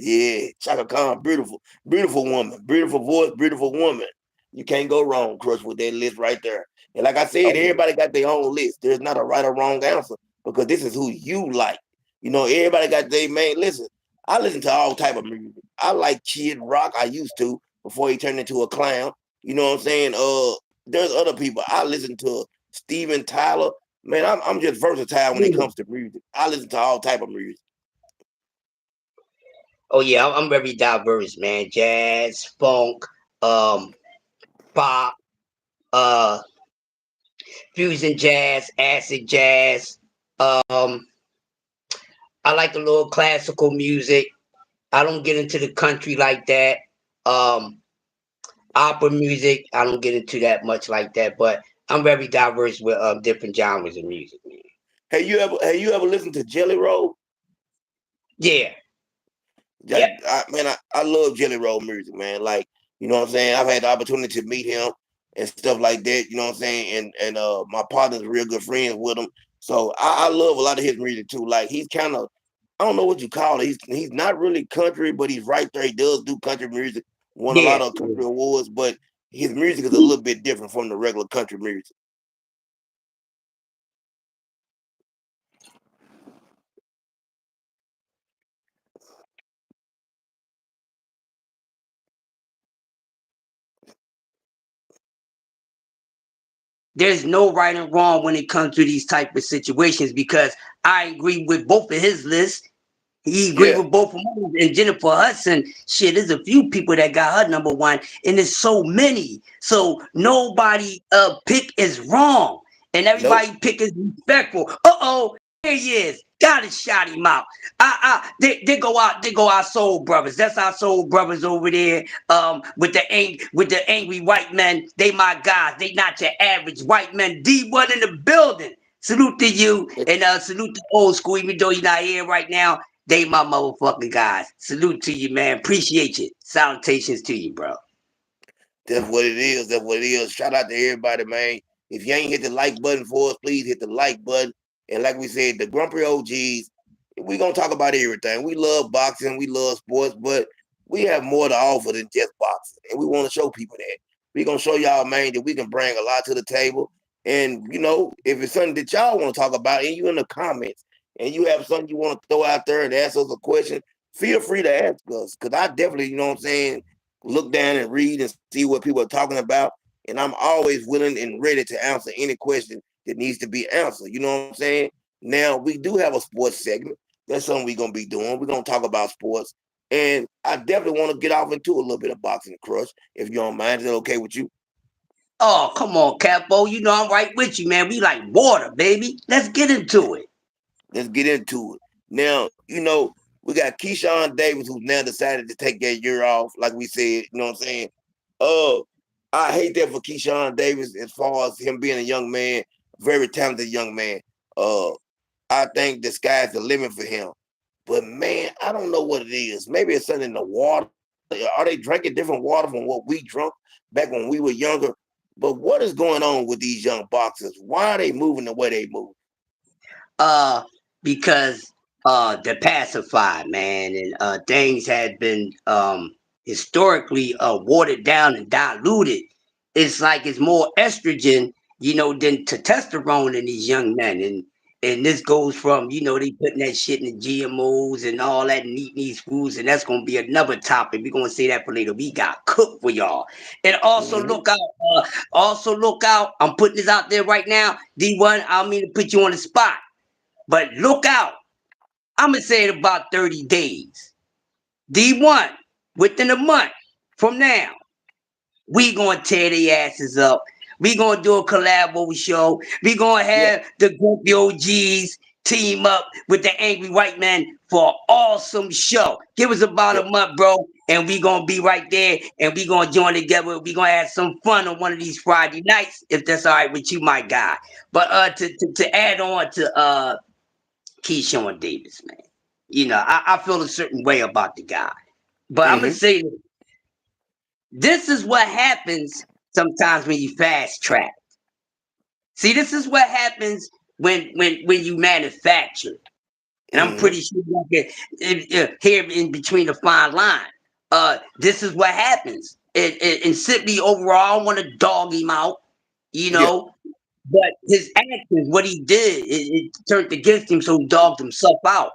Speaker 2: Yeah, Chaka Khan, beautiful, beautiful woman, beautiful voice, beautiful woman. You can't go wrong, Crush, with that list right there. And like I said,
Speaker 1: Oh,
Speaker 2: everybody got their own list. There's not a right or wrong answer because this is who you like. Everybody got their main. Listen, I listen to all type of music. I like Kid Rock. I used to before he turned into a clown. You know what I'm saying? There's other people. I listen to Steven Tyler. Man, I'm just versatile when it
Speaker 1: yeah.
Speaker 2: comes to music. I listen to all type of music.
Speaker 1: Oh yeah, I'm very diverse, man. Jazz, funk, um, pop, uh, fusion jazz, acid jazz. Um, I like a little classical music. I don't get into the country like that. Um, Opera music, I don't get into that much like that, but I'm very diverse with different genres of music, man.
Speaker 2: Have you ever listened to Jelly Roll?
Speaker 1: Yeah,
Speaker 2: Like,
Speaker 1: yep.
Speaker 2: I love Jelly Roll music, man. Like, you know what I'm saying? I've had the opportunity to meet him and stuff like that, you know what I'm saying? And my partner's real good friends with him. So I love a lot of his music too. Like he's kind of I don't know what you call it. He's not really country, but he's right there. He does do country music, won a
Speaker 1: Yeah.
Speaker 2: lot of country awards, but his music is a little bit different from the regular country music.
Speaker 1: there's no right and wrong when it comes to these type of situations because I agree with both of his lists. He agreed
Speaker 2: Yeah,
Speaker 1: with both of them. And Jennifer Hudson, shit, there's a few people that got her number one, and there's so many. So nobody pick is wrong. And
Speaker 2: nope.
Speaker 1: everybody pick is respectful. Here he is. Gotta shout him out. They go our soul brothers. That's our soul brothers over there. With the angry white men. They my guys. They not your average white men. D1 in the building. Salute to you and salute to old school, even though you're not here right now. They my motherfucking guys. Salute to you, man. Appreciate you. Salutations to you, bro.
Speaker 2: That's what it is. That's what it is. Shout out to everybody, man. If you ain't hit the like button for us, please hit the like button. And like we said, the Grumpy OGs, we gonna talk about everything. We love boxing, we love sports, but we have more to offer than just boxing. And we want to show people that. We gonna show y'all, man, that we can bring a lot to the table. And if it's something that y'all want to talk about, and you in the comments, and you have something you want to throw out there and ask us a question, feel free to ask us. Cause I definitely, you know what I'm saying, look down and read and see what people are talking about. And I'm always willing and ready to answer any question that needs to be answered. You know what I'm saying? Now, we do have a sports segment. That's something we're going to be doing. We're going to talk about sports. And I definitely want to get off into a little bit of boxing crush, if you don't mind. Is that okay with you?
Speaker 1: Oh, come on, Capo. You know I'm right with you, man. We like water, baby. Let's get into it.
Speaker 2: Let's get into it. Now, we got Keyshawn Davis, who's now decided to take that year off, like we said, you know what I'm saying? I hate that for Keyshawn Davis as far as him being a young man, very talented young man. I think the sky's the limit for him. But man, I don't know what it is. Maybe it's something in the water. Are they drinking different water from what we drunk back when we were younger? But what is going on with these young boxers? Why are they moving the way they move?
Speaker 1: Because they're pacified, man, and things had been historically watered down and diluted. It's like it's more estrogen, than testosterone in these young men, and this goes from they putting that shit in the GMOs and all that and eating these foods, and that's gonna be another topic. We're gonna say that for later. We got cooked for y'all, and also
Speaker 2: Mm-hmm.
Speaker 1: look out. Also look out. I'm putting this out there right now. D1, I don't mean to put you on the spot. But look out. I'm going to say it about 30 days. D1, within a month from now, we going to tear their asses up. We going to do a collabo show. We going to
Speaker 2: Yeah,
Speaker 1: have the Grumpy OGs team up with the Angry White Man for an awesome show. Give us about
Speaker 2: yeah.
Speaker 1: a month, bro, and we going to be right there, and we going to join together. We going to have some fun on one of these Friday nights, if that's all right with you, my guy. But to add on to Keyshawn Davis, man. I feel a certain way about the guy. But I'm gonna
Speaker 2: Mm-hmm.
Speaker 1: say this is what happens sometimes when you fast track. See, this is what happens when you manufacture. And I'm
Speaker 2: Mm-hmm.
Speaker 1: pretty sure you can here in between the fine line. This is what happens. And simply overall, I don't want to dog him out, you
Speaker 2: Yeah.
Speaker 1: know. But his actions, what he did, it turned against him, so he dogged himself out.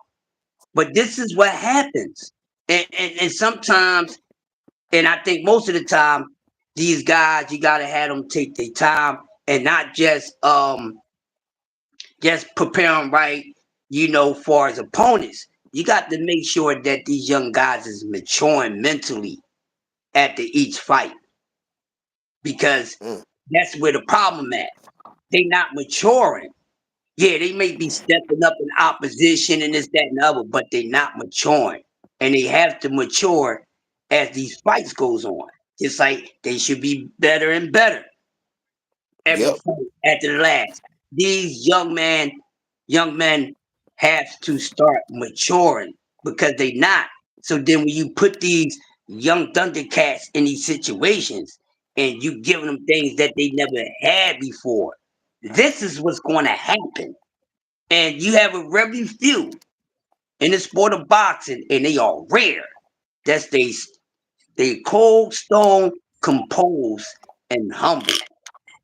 Speaker 1: But this is what happens. And sometimes, and I think most of the time, these guys, you gotta have them take their time and not just prepare them right, for his opponents. You got to make sure that these young guys is maturing mentally after each fight. Because
Speaker 2: Mm.
Speaker 1: that's where the problem at. They not maturing. Yeah, they may be stepping up in opposition and this, that, and the other, but they're not maturing. And they have to mature as these fights goes on. Just like they should be better and better every
Speaker 2: Yep.
Speaker 1: fight after the last. These young men have to start maturing because they not. So then when you put these young Thundercats in these situations and you giving them things that they never had before, this is what's going to happen. And you have a very few in the sport of boxing, and they are rare. That's they cold, stone, composed, and humble.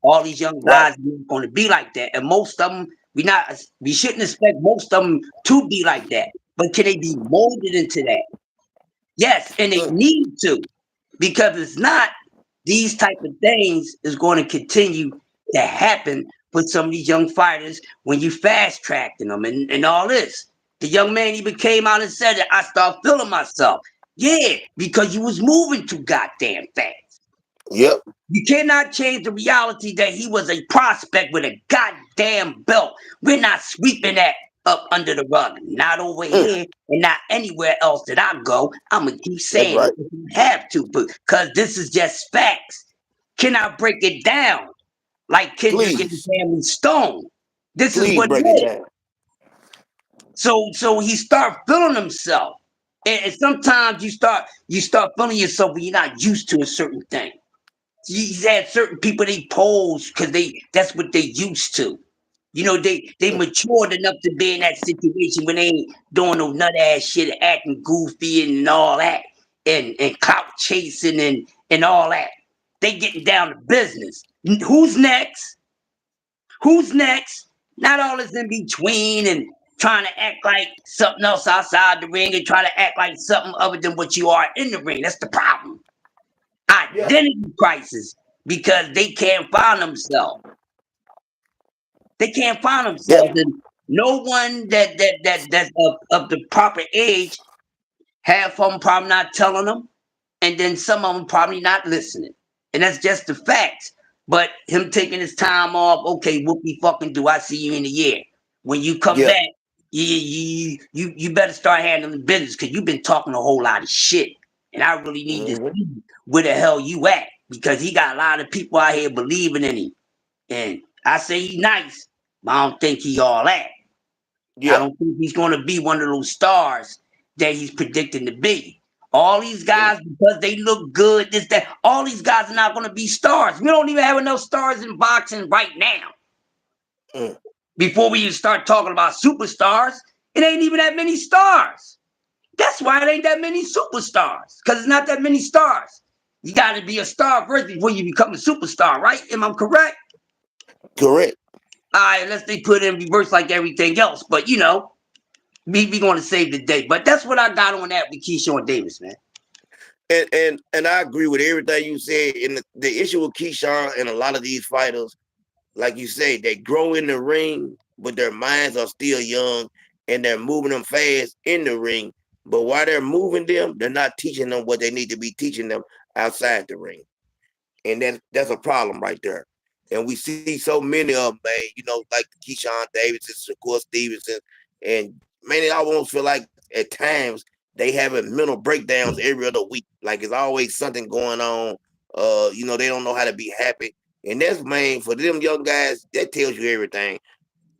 Speaker 1: All these young
Speaker 2: Right.
Speaker 1: guys are going to be like that, and most of them we shouldn't expect most of them to be like that. But can they be molded into that? Yes, and they
Speaker 2: Mm.
Speaker 1: need to, because it's not these type of things is going to continue that happened for some of these young fighters when you fast tracking them and all this. The young man even came out and said that I start feeling myself. Yeah, because you was moving too goddamn fast.
Speaker 2: Yep.
Speaker 1: You cannot change the reality that he was a prospect with a goddamn belt. We're not sweeping that up under the rug. Not over here and not anywhere else that I go. I'm going to keep
Speaker 2: That's
Speaker 1: saying
Speaker 2: right.
Speaker 1: it if you have to, because this is just facts. Can I break it down like Kendrick and
Speaker 2: Please,
Speaker 1: the Family Stone? This is
Speaker 2: please
Speaker 1: what
Speaker 2: break
Speaker 1: it
Speaker 2: it
Speaker 1: is.
Speaker 2: down.
Speaker 1: So he start feeling himself. And sometimes you start feeling yourself when you're not used to a certain thing. He's had certain people they pose because that's what they used to. You know, they matured enough to be in that situation when they ain't doing no nut ass shit, acting goofy and all that, and clout chasing and all that. They getting down to business. Who's next? Who's next? Not all this in between and trying to act like something else outside the ring and try to act like something other than what you are in the ring. That's the problem.
Speaker 2: Yeah.
Speaker 1: Identity crisis because they can't find themselves. They can't find
Speaker 2: Yeah.
Speaker 1: themselves, and no one that's of the proper age, half of them probably not telling them, and then some of them probably not listening, and that's just the facts. But him taking his time off, okay, whoopie fucking do. I see you in a year. When you come
Speaker 2: Yeah.
Speaker 1: back, you better start handling business because you've been talking a whole lot of shit, and I really need to
Speaker 2: Hmm.
Speaker 1: see where the hell you at because he got a lot of people out here believing in him. And I say he nice, but I don't think he all that. I
Speaker 2: Yeah.
Speaker 1: don't think he's going to be one of those stars that he's predicting to be. All these
Speaker 2: Mm,
Speaker 1: guys, because they look good, this, that, all these guys are not going to be stars. We don't even have enough stars in boxing right now.
Speaker 2: mm.
Speaker 1: Before we even start talking about superstars, it ain't even that many stars. That's why it ain't that many superstars, because it's not that many stars. You got to be a star first before you become a superstar, right? Am I correct?
Speaker 2: Correct.
Speaker 1: All right, unless they put it in reverse like everything else. But you know, we going to save the day. But that's what I got on that with Keyshawn Davis, man.
Speaker 2: And I agree with everything you said. And the issue with Keyshawn and a lot of these fighters, like you say, they grow in the ring, but their minds are still young and they're moving them fast in the ring. But while they're moving them, they're not teaching them what they need to be teaching them outside the ring. And that's a problem right there. And we see so many of them, man, like Keyshawn Davis, Shakur Stevenson, and man, it almost feel like at times they having mental breakdowns every other week. Like it's always something going on. They don't know how to be happy. And that's man for them young guys, that tells you everything.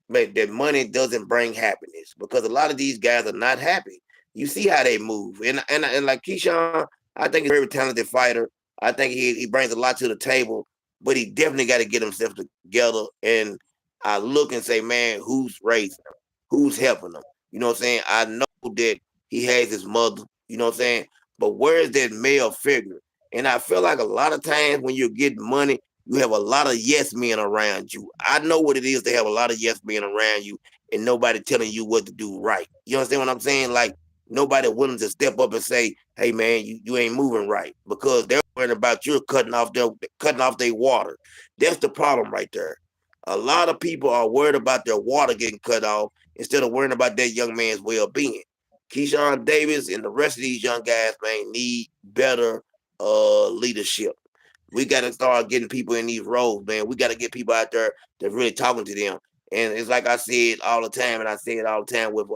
Speaker 2: But that money doesn't bring happiness because a lot of these guys are not happy. You see how they move. And like Keyshawn, I think he's a very talented fighter. I think he brings a lot to the table, but he definitely got to get himself together. And I look and say, man, who's raising him? Who's helping him? You know what I'm saying? I know that he has his mother, you know what I'm saying? But where is that male figure? And I feel like a lot of times when you're getting money, you have a lot of yes men around you. I know what it is to have a lot of yes men around you and nobody telling you what to do right. You understand what I'm saying? Like nobody willing to step up and say, hey man, you ain't moving right because they're worrying about you cutting off their water. That's the problem right there. A lot of people are worried about their water getting cut off instead of worrying about that young man's well-being. Keyshawn Davis and the rest of these young guys, man, need better leadership. We got to start getting people in these roles, man. We got to get people out there that's really talking to them. And it's like I said all the time, and I say it all the time with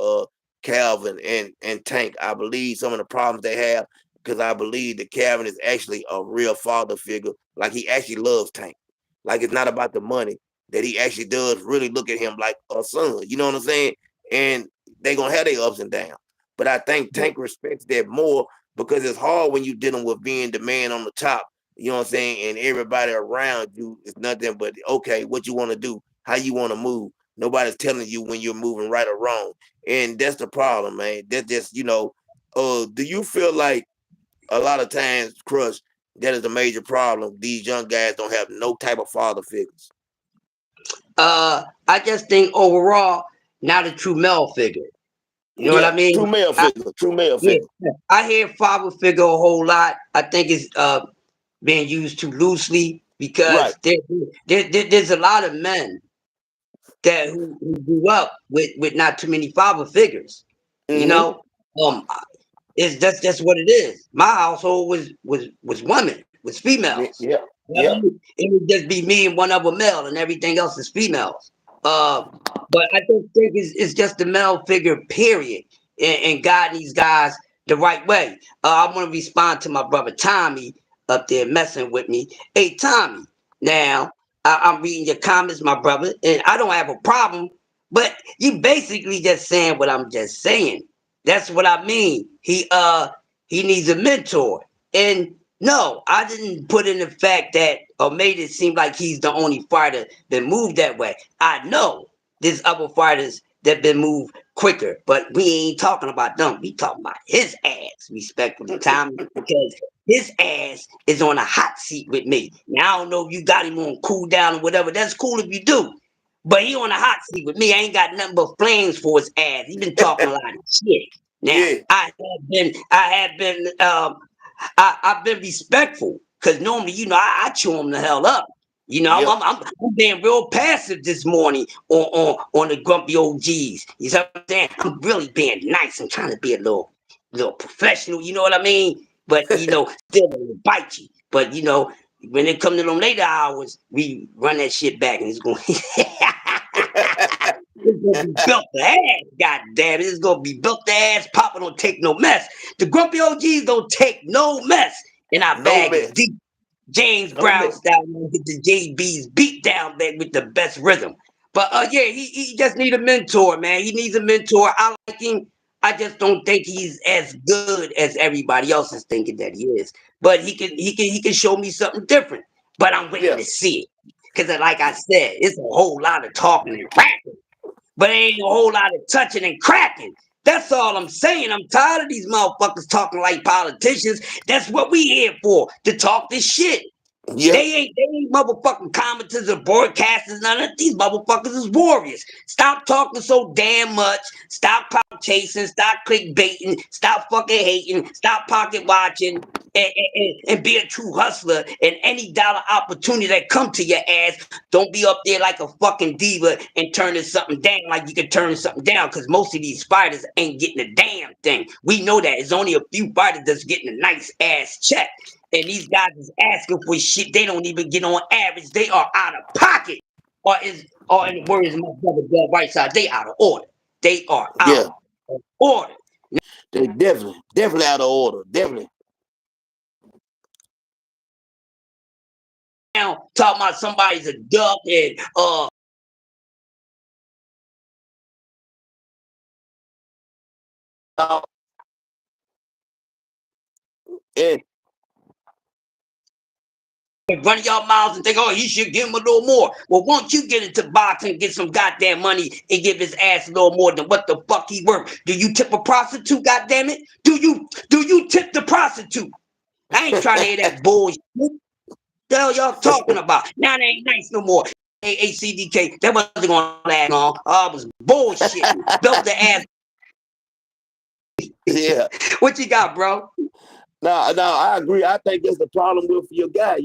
Speaker 2: Calvin and Tank. I believe some of the problems they have because I believe that Calvin is actually a real father figure. Like he actually loves Tank. Like it's not about the money that he actually does really look at him like a son. You know what I'm saying? And they're gonna have their ups and downs. But I think Tank respects that more because it's hard when you're dealing with being the man on the top, you know what I'm saying? And everybody around you is nothing but okay, what you want to do, how you want to move. Nobody's telling you when you're moving right or wrong. And that's the problem, man. That just, do you feel like a lot of times, Crush, that is a major problem? These young guys don't have no type of father figures.
Speaker 1: I just think overall, not a true male figure. You know what
Speaker 2: Yeah,
Speaker 1: I mean?
Speaker 2: true male figure, true male
Speaker 1: Yeah,
Speaker 2: figure.
Speaker 1: I hear father figure a whole lot. I think it's being used too loosely. because
Speaker 2: Right.
Speaker 1: there's a lot of men that who grew up with not too many father figures. You
Speaker 2: Mm-hmm.
Speaker 1: know, um, it's that's what it is. My household was women, was females.
Speaker 2: Yeah.
Speaker 1: You know what
Speaker 2: Yeah.
Speaker 1: I mean? It would just be me and one other male, and everything else is females. Uh, but I don't think it's just the male figure, period, and guiding these guys the right way. I want to respond to my brother Tommy up there messing with me. Hey, Tommy, now I'm reading your comments, my brother, and I don't have a problem, but you basically just saying what I'm just saying. That's what I mean. He needs a mentor. And no, I didn't put in the fact that or made it seem like he's the only fighter that moved that way. I know there's other fighters that been moved quicker, but we ain't talking about them. We talking about his ass, respectfully, Tommy, because his ass is on a hot seat with me. Now I don't know if you got him on cool down or whatever. That's cool if you do. But he on a hot seat with me. I ain't got nothing but flames for his ass. He been talking a lot of shit. Now
Speaker 2: Yeah.
Speaker 1: I've been respectful because normally, I chew him the hell up.
Speaker 2: Yep.
Speaker 1: I'm being real passive this morning on the grumpy OGs. You know what I'm saying? I'm really being nice. I'm trying to be a little professional. You know what I mean? But still gonna bite you. But when it comes to them later hours, we run that shit back, and it's going. It's gonna be built the ass, god damn it. It's gonna be built the ass. Papa don't take no mess. The grumpy OGs don't take no mess. And our
Speaker 2: No
Speaker 1: bag is
Speaker 2: mess.
Speaker 1: deep. James
Speaker 2: No
Speaker 1: Brown
Speaker 2: mess.
Speaker 1: style, get the JB's beat down there with the best rhythm. But yeah, he just need a mentor, man. He needs a mentor. I like him. I just don't think he's as good as everybody else is thinking that he is. But he can show me something different. But I'm waiting
Speaker 2: Yeah.
Speaker 1: to see it. Cause like I said, it's a whole lot of talking and rapping, but ain't a whole lot of touching and cracking. That's all I'm saying. I'm tired of these motherfuckers talking like politicians. That's what we here for, to talk this shit.
Speaker 2: Yeah.
Speaker 1: They ain't motherfucking commenters or broadcasters. None of these motherfuckers is warriors. Stop talking so damn much. Stop power chasing. Stop clickbaiting. Stop fucking hating. Stop pocket watching. And be a true hustler. And any dollar opportunity that come to your ass, don't be up there like a fucking diva and turning something down like you can turn something down. Because most of these fighters ain't getting a damn thing. We know that. It's only a few fighters that's getting a nice ass check. And these guys is asking for shit they don't even get on average. They are out of pocket. Or in the words of my brother Bill Whiteside, they out of order. They are
Speaker 2: Yeah.
Speaker 1: out of order.
Speaker 2: They definitely out of order. Definitely.
Speaker 1: Now talking about somebody's a duck and
Speaker 2: Uh, and
Speaker 1: run your mouths and think, oh, you should give him a little more. Well, won't you get into boxing, get some goddamn money, and give his ass a little more than what the fuck he worth? Do you tip a prostitute? Goddamn it! Do you tip the prostitute? I ain't trying to hear that bullshit. The hell y'all talking about? Now they ain't nice no more. ACDK, that wasn't gonna last long. I was bullshitting. Belt the ass.
Speaker 2: yeah.
Speaker 1: What you got, bro?
Speaker 2: No, I agree. I think that's the problem with your guy.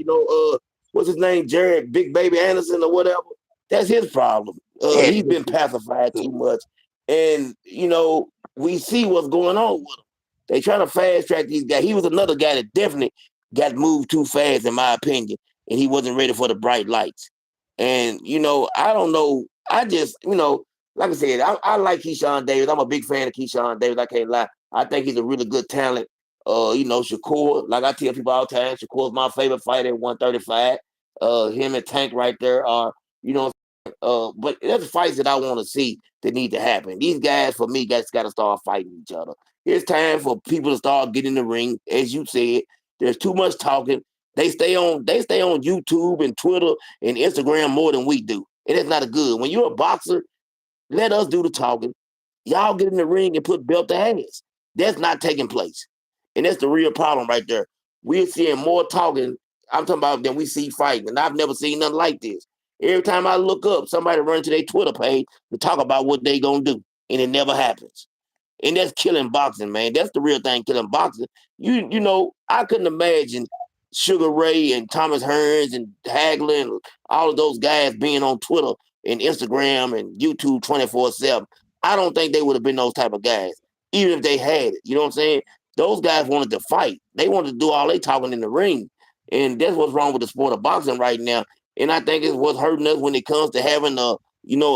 Speaker 2: What's his name? Jared Big Baby Anderson or whatever. That's his problem.
Speaker 1: Yeah,
Speaker 2: He's been pacified too much. And, we see what's going on with him. They trying to fast track these guys. He was another guy that definitely got moved too fast, in my opinion, and he wasn't ready for the bright lights. And, I don't know. I just, like I said, I like Keyshawn Davis. I'm a big fan of Keyshawn Davis. I can't lie. I think he's a really good talent. Shakur, like I tell people all the time, Shakur's my favorite fighter at 135. Him and Tank right there are, but there's fights that I want to see that need to happen. These guys, for me, got to start fighting each other. It's time for people to start getting in the ring. As you said, there's too much talking. They stay on YouTube and Twitter and Instagram more than we do. And it's not a good. When you're a boxer, let us do the talking. Y'all get in the ring and put belt to ass. That's not taking place. And that's the real problem right there. We're seeing more talking, I'm talking about, than we see fighting. And I've never seen nothing like this. Every time I look up, somebody run to their Twitter page to talk about what they gonna do. And it never happens. And that's killing boxing, man. That's the real thing, killing boxing. I couldn't imagine Sugar Ray and Thomas Hearns and Hagler and all of those guys being on Twitter and Instagram and YouTube 24/7, I don't think they would have been those type of guys, even if they had it. You know what I'm saying? Those guys wanted to fight. They wanted to do all they talking in the ring. And that's what's wrong with the sport of boxing right now. And I think it's what's hurting us when it comes to having a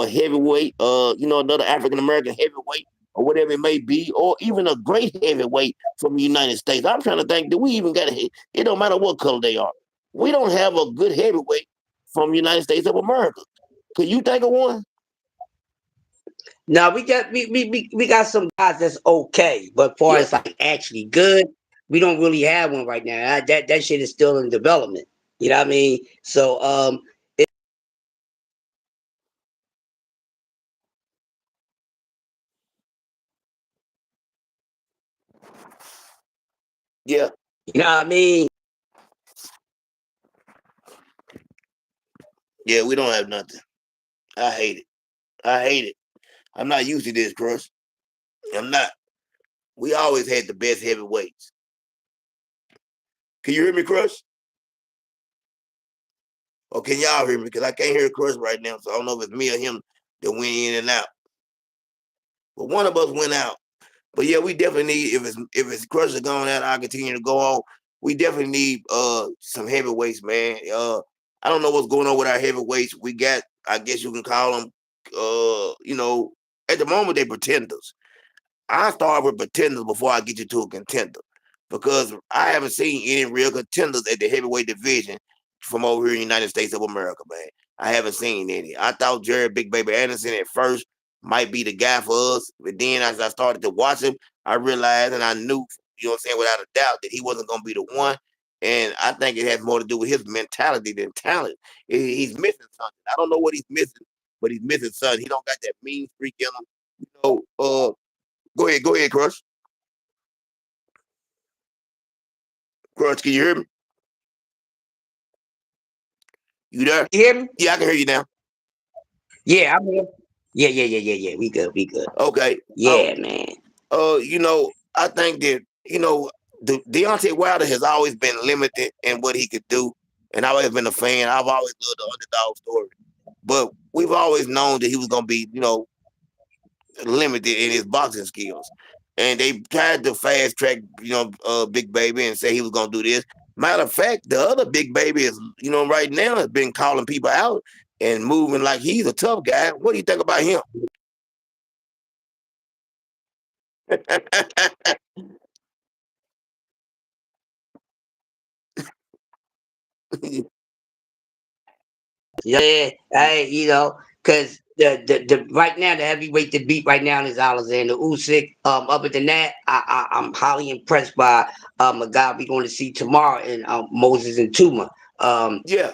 Speaker 2: heavyweight, another African American heavyweight or whatever it may be, or even a great heavyweight from the United States. I'm trying to think, do we even got it don't matter what color they are. We don't have a good heavyweight from the United States of America. Could you think of one?
Speaker 1: Now we got some guys that's okay, but far
Speaker 2: Yeah.
Speaker 1: as like actually good, we don't really have one right now. That shit is still in development. You know what I mean? So
Speaker 2: Yeah.
Speaker 1: you know what I mean?
Speaker 2: Yeah, we don't have nothing. I hate it. I hate it. I'm not used to this, Crush. I'm not. We always had the best heavyweights. Can you hear me, Crush? Or can y'all hear me? Because I can't hear Crush right now, so I don't know if it's me or him that went in and out. But one of us went out. But yeah, we definitely need if it's Crush is going out, I continue to go on. We definitely need some heavyweights, man. I don't know what's going on with our heavyweights. We got, I guess you can call them, at the moment they pretenders. I start with pretenders before I get you to a contender because I haven't seen any real contenders at the heavyweight division from over here in the United States of America, man. I haven't seen any. I thought Jared Big Baby Anderson at first might be the guy for us, but then as I started to watch him, I realized and I knew, you know what I'm saying, without a doubt that he wasn't going to be the one. And I think it has more to do with his mentality than talent. He's missing something. I don't know what he's missing, but he's missing something. He don't got that mean streak in him. Go ahead, Crush. Crush, can you hear me? You there?
Speaker 1: You hear me?
Speaker 2: Yeah, I can hear you now.
Speaker 1: Yeah, I'm here. Yeah. We good. We good.
Speaker 2: Okay.
Speaker 1: Yeah, man.
Speaker 2: I think that Deontay Wilder has always been limited in what he could do, and I've always been a fan. I've always loved the underdog story, but we've always known that he was going to be, limited in his boxing skills. And they tried to fast track, Big Baby and say he was gonna do this. Matter of fact, the other Big Baby is, right now has been calling people out and moving like he's a tough guy. What do you think about him?
Speaker 1: Yeah, because the right now the heavyweight to beat right now is Alexander Usyk. Other than that, I'm highly impressed by a guy we're going to see tomorrow in Moses and Tuma.
Speaker 2: Yeah.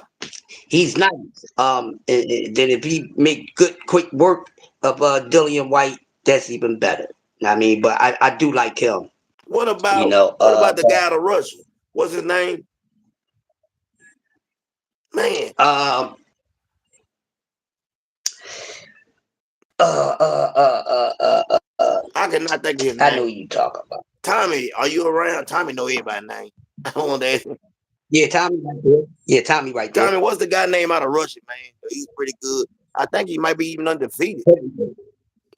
Speaker 1: He's nice. Then if he make good quick work of Dillian White, that's even better. I mean, but I do like him.
Speaker 2: What
Speaker 1: You
Speaker 2: about
Speaker 1: know.
Speaker 2: what about the guy out of Russia? What's his name? Man.
Speaker 1: Um.
Speaker 2: I cannot think of his
Speaker 1: I know
Speaker 2: name.
Speaker 1: who you talking about.
Speaker 2: Tommy, are you around? Tommy know everybody's name. I don't want to ask him.
Speaker 1: Yeah, Tommy right there. Yeah, Tommy right there.
Speaker 2: Tommy, what's the guy name out of Russia, man? He's pretty good. I think he might be even undefeated. You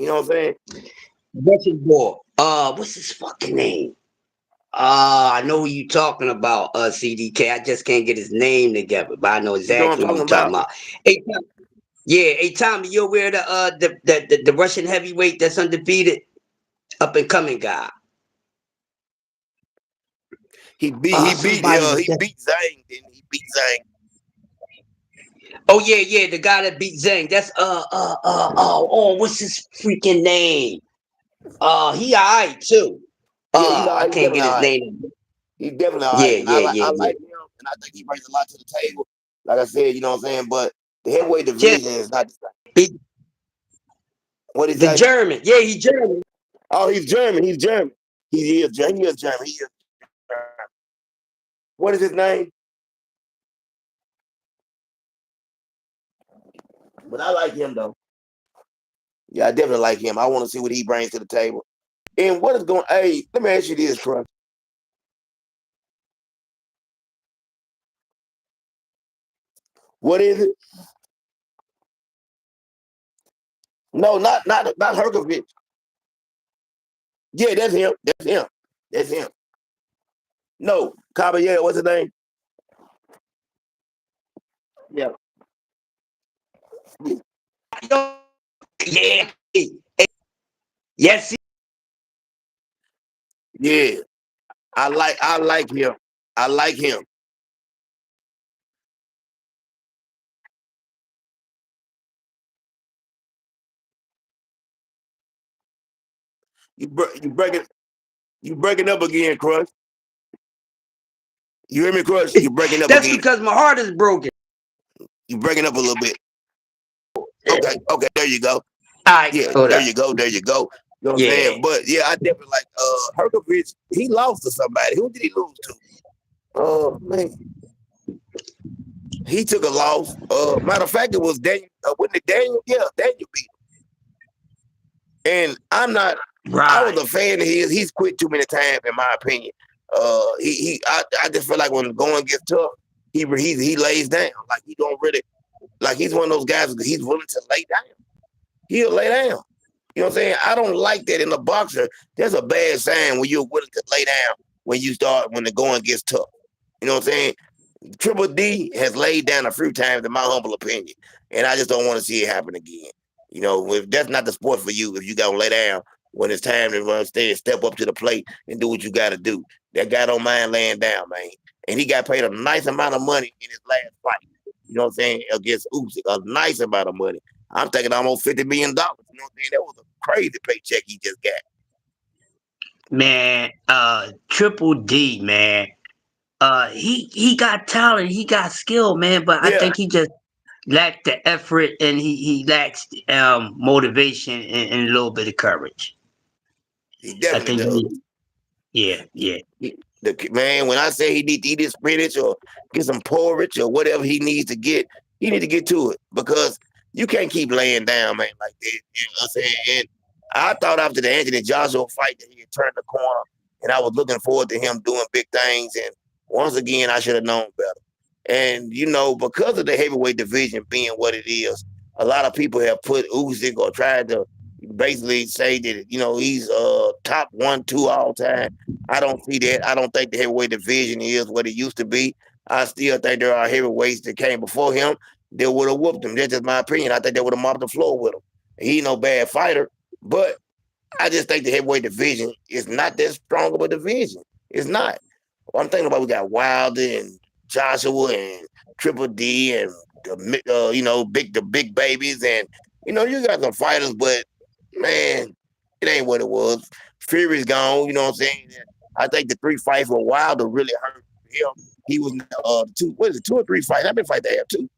Speaker 2: know what I'm saying?
Speaker 1: Russian boy. What's his fucking name? I know who you talking about, CDK. I just can't get his name together, but I know
Speaker 2: You know what
Speaker 1: exactly
Speaker 2: I'm
Speaker 1: who you
Speaker 2: talking
Speaker 1: talking
Speaker 2: about?
Speaker 1: about. Hey, yeah, hey Tommy, you aware of the Russian heavyweight that's undefeated, up and coming guy?
Speaker 2: He beat
Speaker 1: Somebody.
Speaker 2: Zhang, didn't he? Beat Zhang.
Speaker 1: Oh yeah, the guy that beat Zhang. That's what's his freaking name? He alright too.
Speaker 2: Yeah, he's
Speaker 1: I can't
Speaker 2: definitely
Speaker 1: get
Speaker 2: all
Speaker 1: his
Speaker 2: right.
Speaker 1: name.
Speaker 2: He's definitely all
Speaker 1: Yeah,
Speaker 2: right. And I
Speaker 1: yeah,
Speaker 2: like
Speaker 1: yeah,
Speaker 2: I
Speaker 1: yeah.
Speaker 2: like him and I think he brings a lot to the table. Like I said, you know what I'm saying? But the heavyweight
Speaker 1: Just
Speaker 2: division is not the same.
Speaker 1: be
Speaker 2: What did he
Speaker 1: the
Speaker 2: say?
Speaker 1: German. Yeah, he's German.
Speaker 2: Oh, he's German. He's German. He is German. He is German. He is German. What is his name? But I like him though. Yeah, I definitely like him. I want to see what he brings to the table. And what is going? Hey, let me ask you this, Crunch. What is it? No, not Herkovich. Yeah, that's him. That's him. That's him. No, Caballero. What's his name? Yeah.
Speaker 1: Yeah. Yes.
Speaker 2: Yeah. I like him. I like him. You breaking up again, Crush. You hear me, Crush? You breaking up
Speaker 1: That's
Speaker 2: again.
Speaker 1: because my heart is broken.
Speaker 2: You breaking up a little bit.
Speaker 1: Yeah.
Speaker 2: Okay, there you go.
Speaker 1: All right,
Speaker 2: Yeah,
Speaker 1: hold
Speaker 2: there
Speaker 1: up.
Speaker 2: you go, there you go. You know what I'm
Speaker 1: Yeah.
Speaker 2: saying? But yeah, I definitely like Herkovich. He lost to somebody. Who did he lose to? Oh man, he took a loss. Matter of fact, it was Daniel. Wasn't it Daniel? Yeah, Daniel beat him. And I'm not. I was
Speaker 1: Right.
Speaker 2: a fan of his. He's quit too many times, in my opinion. I just feel like when the going gets tough, he lays down. Like he don't really like he's one of those guys. He's willing to lay down. He'll lay down. You know what I'm saying? I don't like that in a boxer. That's a bad sign when you're willing to lay down when the going gets tough. You know what I'm saying? Triple D has laid down a few times, in my humble opinion, and I just don't want to see it happen again. You know, if that's not the sport for you, if you gotta lay down when it's time to run, step up to the plate and do what you got to do. That guy don't mind laying down, man, and he got paid a nice amount of money in his last fight. You know what I'm saying? Against Usyk, a nice amount of money. I'm thinking almost $50 million. You know what I'm saying? That was a crazy paycheck he just got.
Speaker 1: Man, Triple D, man. He got talent, he got skill, man, but I
Speaker 2: Yeah,
Speaker 1: think he just lacked the effort and he lacks motivation and a little bit of courage.
Speaker 2: he
Speaker 1: I
Speaker 2: definitely
Speaker 1: think
Speaker 2: does.
Speaker 1: yeah, yeah.
Speaker 2: Man, when I say he need to eat his spinach or get some porridge or whatever he needs to get, he need to get to it because you can't keep laying down, man, like that. You know what I'm saying? And I thought after the Anthony Joshua fight that he had turned the corner, and I was looking forward to him doing big things. And once again, I should have known better. And you know, because of the heavyweight division being what it is, a lot of people have put Usyk or tried to basically say that he's top 1, 2 all time. I don't see that. I don't think the heavyweight division is what it used to be. I still think there are heavyweights that came before him that would have whooped him. That's just my opinion. I think they would have mopped the floor with him. He ain't no bad fighter, but I just think the heavyweight division is not that strong of a division. It's not. I'm thinking about we got Wilder and Joshua and Triple D and the big babies and you got some fighters, but man, it ain't what it was. Fury's gone. You know what I'm saying? I think the 3 fights for Wilder really hurt him. He was two. What is it? 2 or 3 fights? How many fights they have? Two.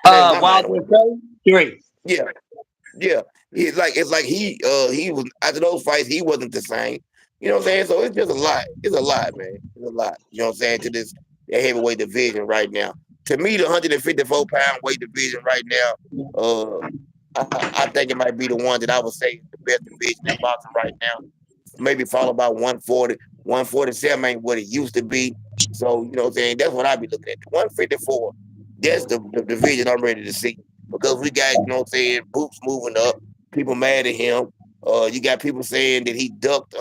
Speaker 2: That's not mind
Speaker 1: Wilder
Speaker 2: away.
Speaker 1: and Curry, 3.
Speaker 2: Yeah, yeah. It's like he was after those fights he wasn't the same. You know what I'm saying? So it's just a lot. It's a lot, man. It's a lot. You know what I'm saying to this heavyweight division right now. To me, the 154-pound weight division right now, I think it might be the one that I would say is the best division in boxing right now. Maybe followed by 140, 147 ain't what it used to be. So you know what I'm saying? That's what I be looking at. 154. That's the division I'm ready to see because we got Boots moving up. People mad at him. You got people saying that he ducked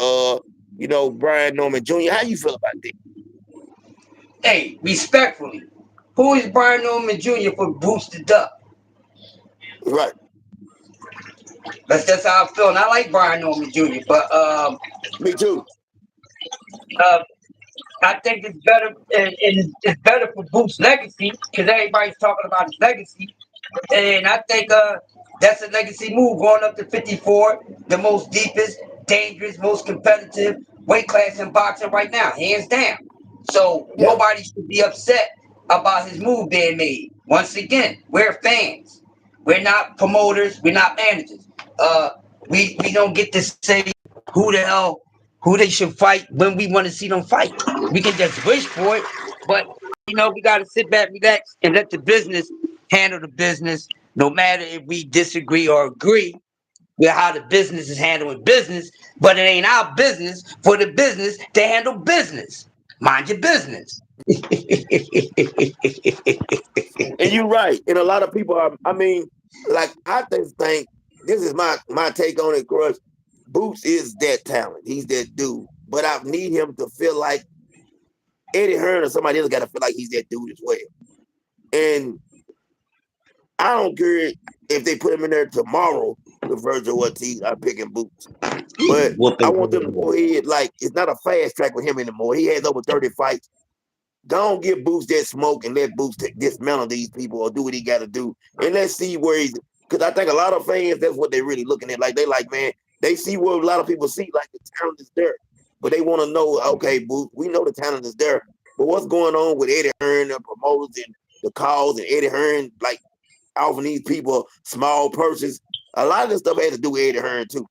Speaker 2: Brian Norman Jr. How you feel about that?
Speaker 1: Hey, respectfully, who is Brian Norman Jr. for boosted up?
Speaker 2: Right.
Speaker 1: That's how I feel. And I like Brian Norman Jr., but
Speaker 2: Me too.
Speaker 1: uh, I think it's better and it's better for Boots' legacy because everybody's talking about his legacy. And I think that's a legacy move going up to 54, the most deepest, dangerous, most competitive weight class in boxing right now, hands down. So
Speaker 2: Yeah.
Speaker 1: nobody should be upset about his move being made. Once again, we're fans. We're not promoters. We're not managers. Uh, we don't get to say who the hell who they should fight when we want to see them fight. We can just wish for it, but we got to sit back, relax, and let the business handle the business. No matter if we disagree or agree with how the business is handling business, but it ain't our business for the business to handle business. Mind your business.
Speaker 2: And you're right. And a lot of people are. I mean, like I just think this is my take on it, Crush. Boots is that talent. He's that dude. But I need him to feel like Eddie Hearn or somebody else got to feel like he's that dude as well. And I don't care if they put him in there tomorrow with Virgil Ortiz. I'm picking Boots. But I want them to go ahead. Like it's not a fast track with him anymore. He has over 30 fights. Don't give Boots that smoke and let Boots dismantle these people or do what he got to do. And let's see where he's. Because I think a lot of fans, that's what they're really looking at. Like they like, man, they see what a lot of people see, like the talent is there. But they want to know, okay, Boots, we know the talent is there. But what's going on with Eddie Hearn, the promoters and the calls and Eddie Hearn, like offering these people small purses? A lot of this stuff has to do with Eddie Hearn too.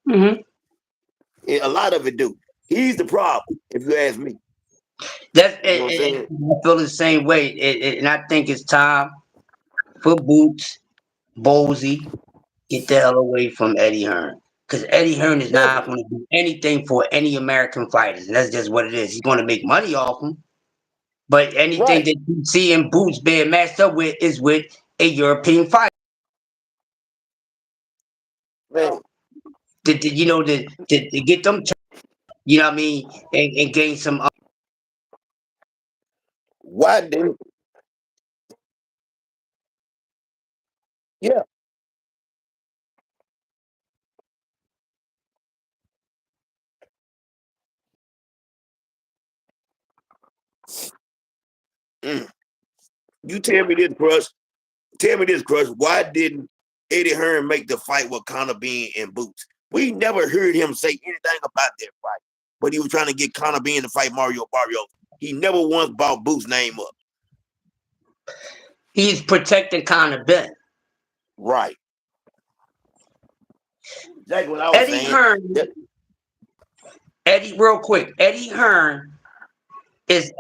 Speaker 1: Mm-hmm.
Speaker 2: A lot of it do. He's the problem, if you ask me.
Speaker 1: That's
Speaker 2: You know what I'm saying?
Speaker 1: I feel the same way, and I think it's time for Boots, Bowsy, get the hell away from Eddie Hearn. Because Eddie Hearn is not
Speaker 2: Definitely.
Speaker 1: going to do anything for any American fighters. And that's just what it is. He's going to make money off them. But anything
Speaker 2: Right.
Speaker 1: that you see in Boots being matched up with is with a European fighter.
Speaker 2: Man,
Speaker 1: You know, to get them, you know what I mean, and gain some.
Speaker 2: why didn't yeah. Mm. You tell me this, Crush. Tell me this, Crush. Why didn't Eddie Hearn make the fight with Conor Bean and Boots? We never heard him say anything about that fight. But he was trying to get Conor Bean to fight Mario Barrios. He never once brought Boots' name up.
Speaker 1: He's protecting Conor Ben.
Speaker 2: Right. Exactly what I was
Speaker 1: Eddie
Speaker 2: saying.
Speaker 1: Hearn, real quick, Eddie Hearn is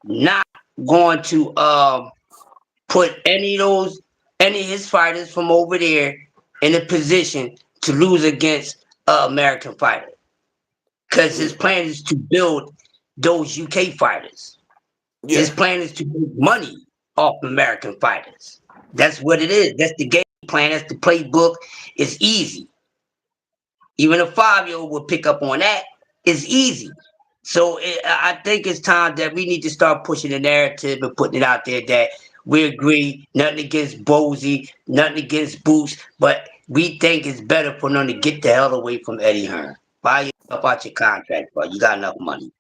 Speaker 1: not going to put any of his fighters from over there in a position to lose against American fighter. Because his plan is to build those UK fighters. His
Speaker 2: Yeah.
Speaker 1: plan is to make money off American fighters. That's what it is. That's the game plan. That's the playbook. It's easy. Even a 5-year-old will pick up on that. It's easy. So I think it's time that we need to start pushing the narrative and putting it out there that we agree, nothing against Bowsy, nothing against Boots, but we think it's better for them to get the hell away from Eddie Hearn. Buy yourself out your contract, bro. You got enough money.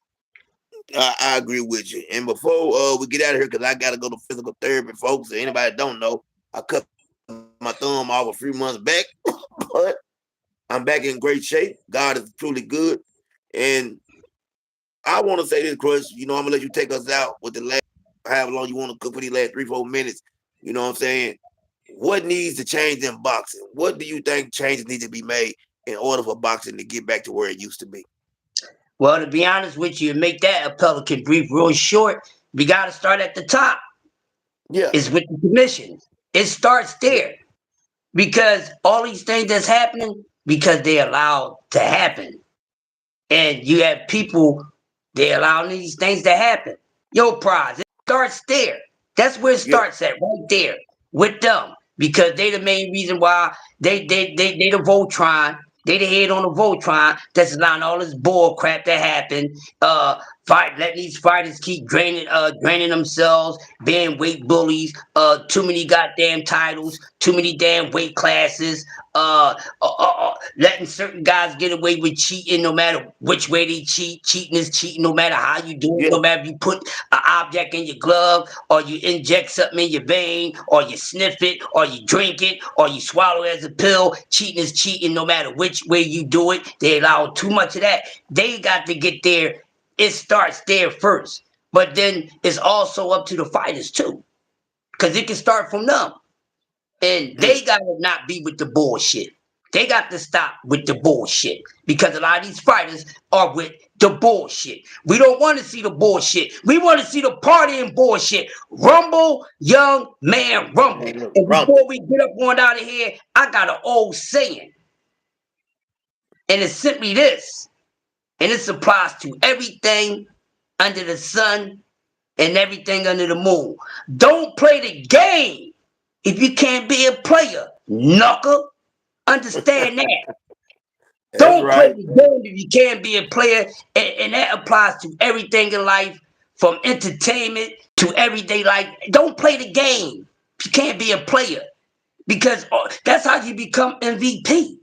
Speaker 2: I agree with you. And before we get out of here, because I got to go to physical therapy, folks. So anybody that don't know, I cut my thumb off a few months back, but I'm back in great shape. God is truly good. And I want to say this, Chris. You know, I'm gonna let you take us out with the last, however long you want to cook for these last 3-4 minutes. You know what I'm saying? What needs to change in boxing? What do you think changes need to be made in order for boxing to get back to where it used to be?
Speaker 1: Well, to be honest with you, and make that a Pelican brief real short, we got to start at the top.
Speaker 2: Yeah.
Speaker 1: It's with the commission. It starts there because all these things that's happening because they allowed to happen. And you have people, they allow these things to happen. Yo, prize, it starts there. That's where it
Speaker 2: Yeah.
Speaker 1: starts at, right there, with them. Because they the main reason why they the Voltron, they the head on the Voltron that's allowing all this bull crap to happen. Letting these fighters keep draining themselves, being weight bullies, too many goddamn titles, too many damn weight classes, letting certain guys get away with cheating no matter which way they cheat. Cheating is cheating no matter how you do it,
Speaker 2: Yeah.
Speaker 1: no matter if you put an object in your glove or you inject something in your vein or you sniff it or you drink it or you swallow it as a pill. Cheating is cheating no matter which way you do it. They allow too much of that. They got to get there. It starts there first. But then it's also up to the fighters too. Because it can start from them. And they
Speaker 2: Mm.
Speaker 1: gotta not be with the bullshit. They got to stop with the bullshit because a lot of these fighters are with the bullshit. We don't want to see the bullshit. We want to see the partying bullshit. Rumble, young man, rumble. And
Speaker 2: Rumble.
Speaker 1: before we get up on out of here, I got an old saying, and it's simply this, and it applies to everything under the sun. and everything under the moon. Don't play the game if you can't be a player, knuckle. Understand that.
Speaker 2: That's
Speaker 1: Don't play
Speaker 2: right.
Speaker 1: the game if you can't be a player, and that applies to everything in life, from entertainment to everyday life. Don't play the game if you can't be a player, because that's how you become MVP.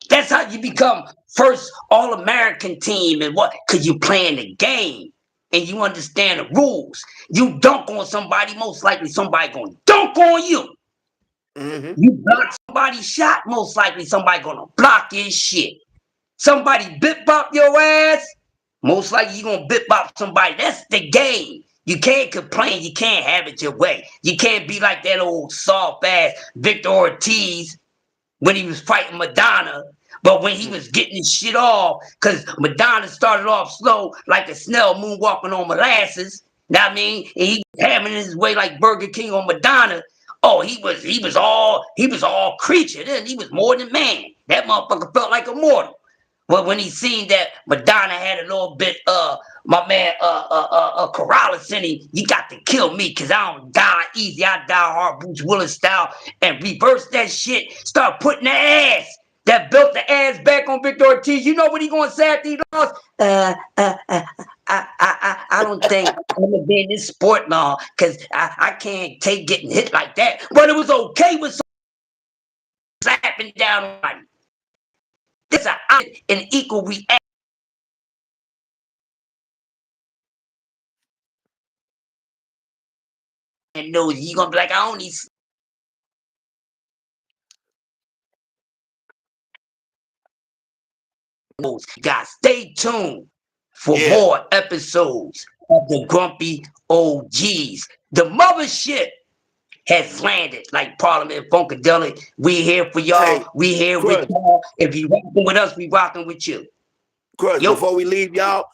Speaker 1: That's how you become first All American team, and what? Because you playing the game and you understand the rules. You dunk on somebody, most likely somebody gonna dunk on you.
Speaker 2: Hmm.
Speaker 1: You block somebody's shot, most likely somebody gonna block his shit. Somebody bip bop your ass, most likely you gonna bip bop somebody. That's the game. You can't complain. You can't have it your way. You can't be like that old soft ass Victor Ortiz when he was fighting Madonna. But when he was getting his shit off, because Madonna started off slow like a snail moonwalking on molasses. Know what I mean? And he was hammering his way like Burger King on Madonna. Oh, he was all creature. Then he was more than man. That motherfucker felt like a mortal. Well, when he seen that Madonna had a little bit, my man, Corrales in him, you got to kill me because I don't die easy. I die hard, Bruce Willis style, and reverse that shit. Start putting the ass that built the ass back on Victor Ortiz. You know what he gonna say after he lost? I don't think I'm gonna be in this sport now because I can't take getting hit like that. But it was okay with slapping down on him. There's an equal reaction. And knows you gonna be like, I only guys. Stay tuned for
Speaker 2: Yeah.
Speaker 1: more episodes of the Grumpy OGs. The mothership has landed like Parliament Funkadelic. We here for y'all.
Speaker 2: Hey,
Speaker 1: We here with
Speaker 2: Crush,
Speaker 1: y'all. If you rocking with us, we rocking with you.
Speaker 2: Crush.
Speaker 1: Yo,
Speaker 2: Before we leave, y'all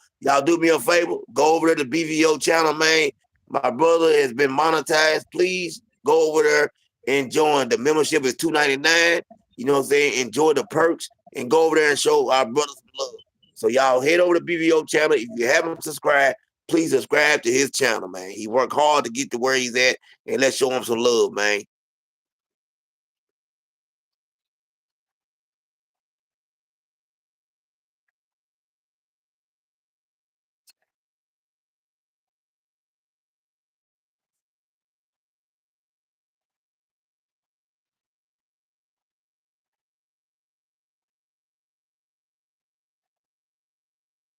Speaker 2: do me a favor. Go over to the BVO channel, man. My brother has been monetized. Please go over there and join. The membership is $2.99. You know what I'm saying? Enjoy the perks and go over there and show our brothers some love. So y'all head over to BVO channel. If you haven't subscribed, please subscribe to his channel, man. He worked hard to get to where he's at, and let's show him some love, man.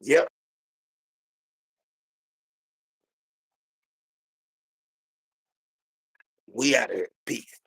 Speaker 2: Yep. We out of here. Peace.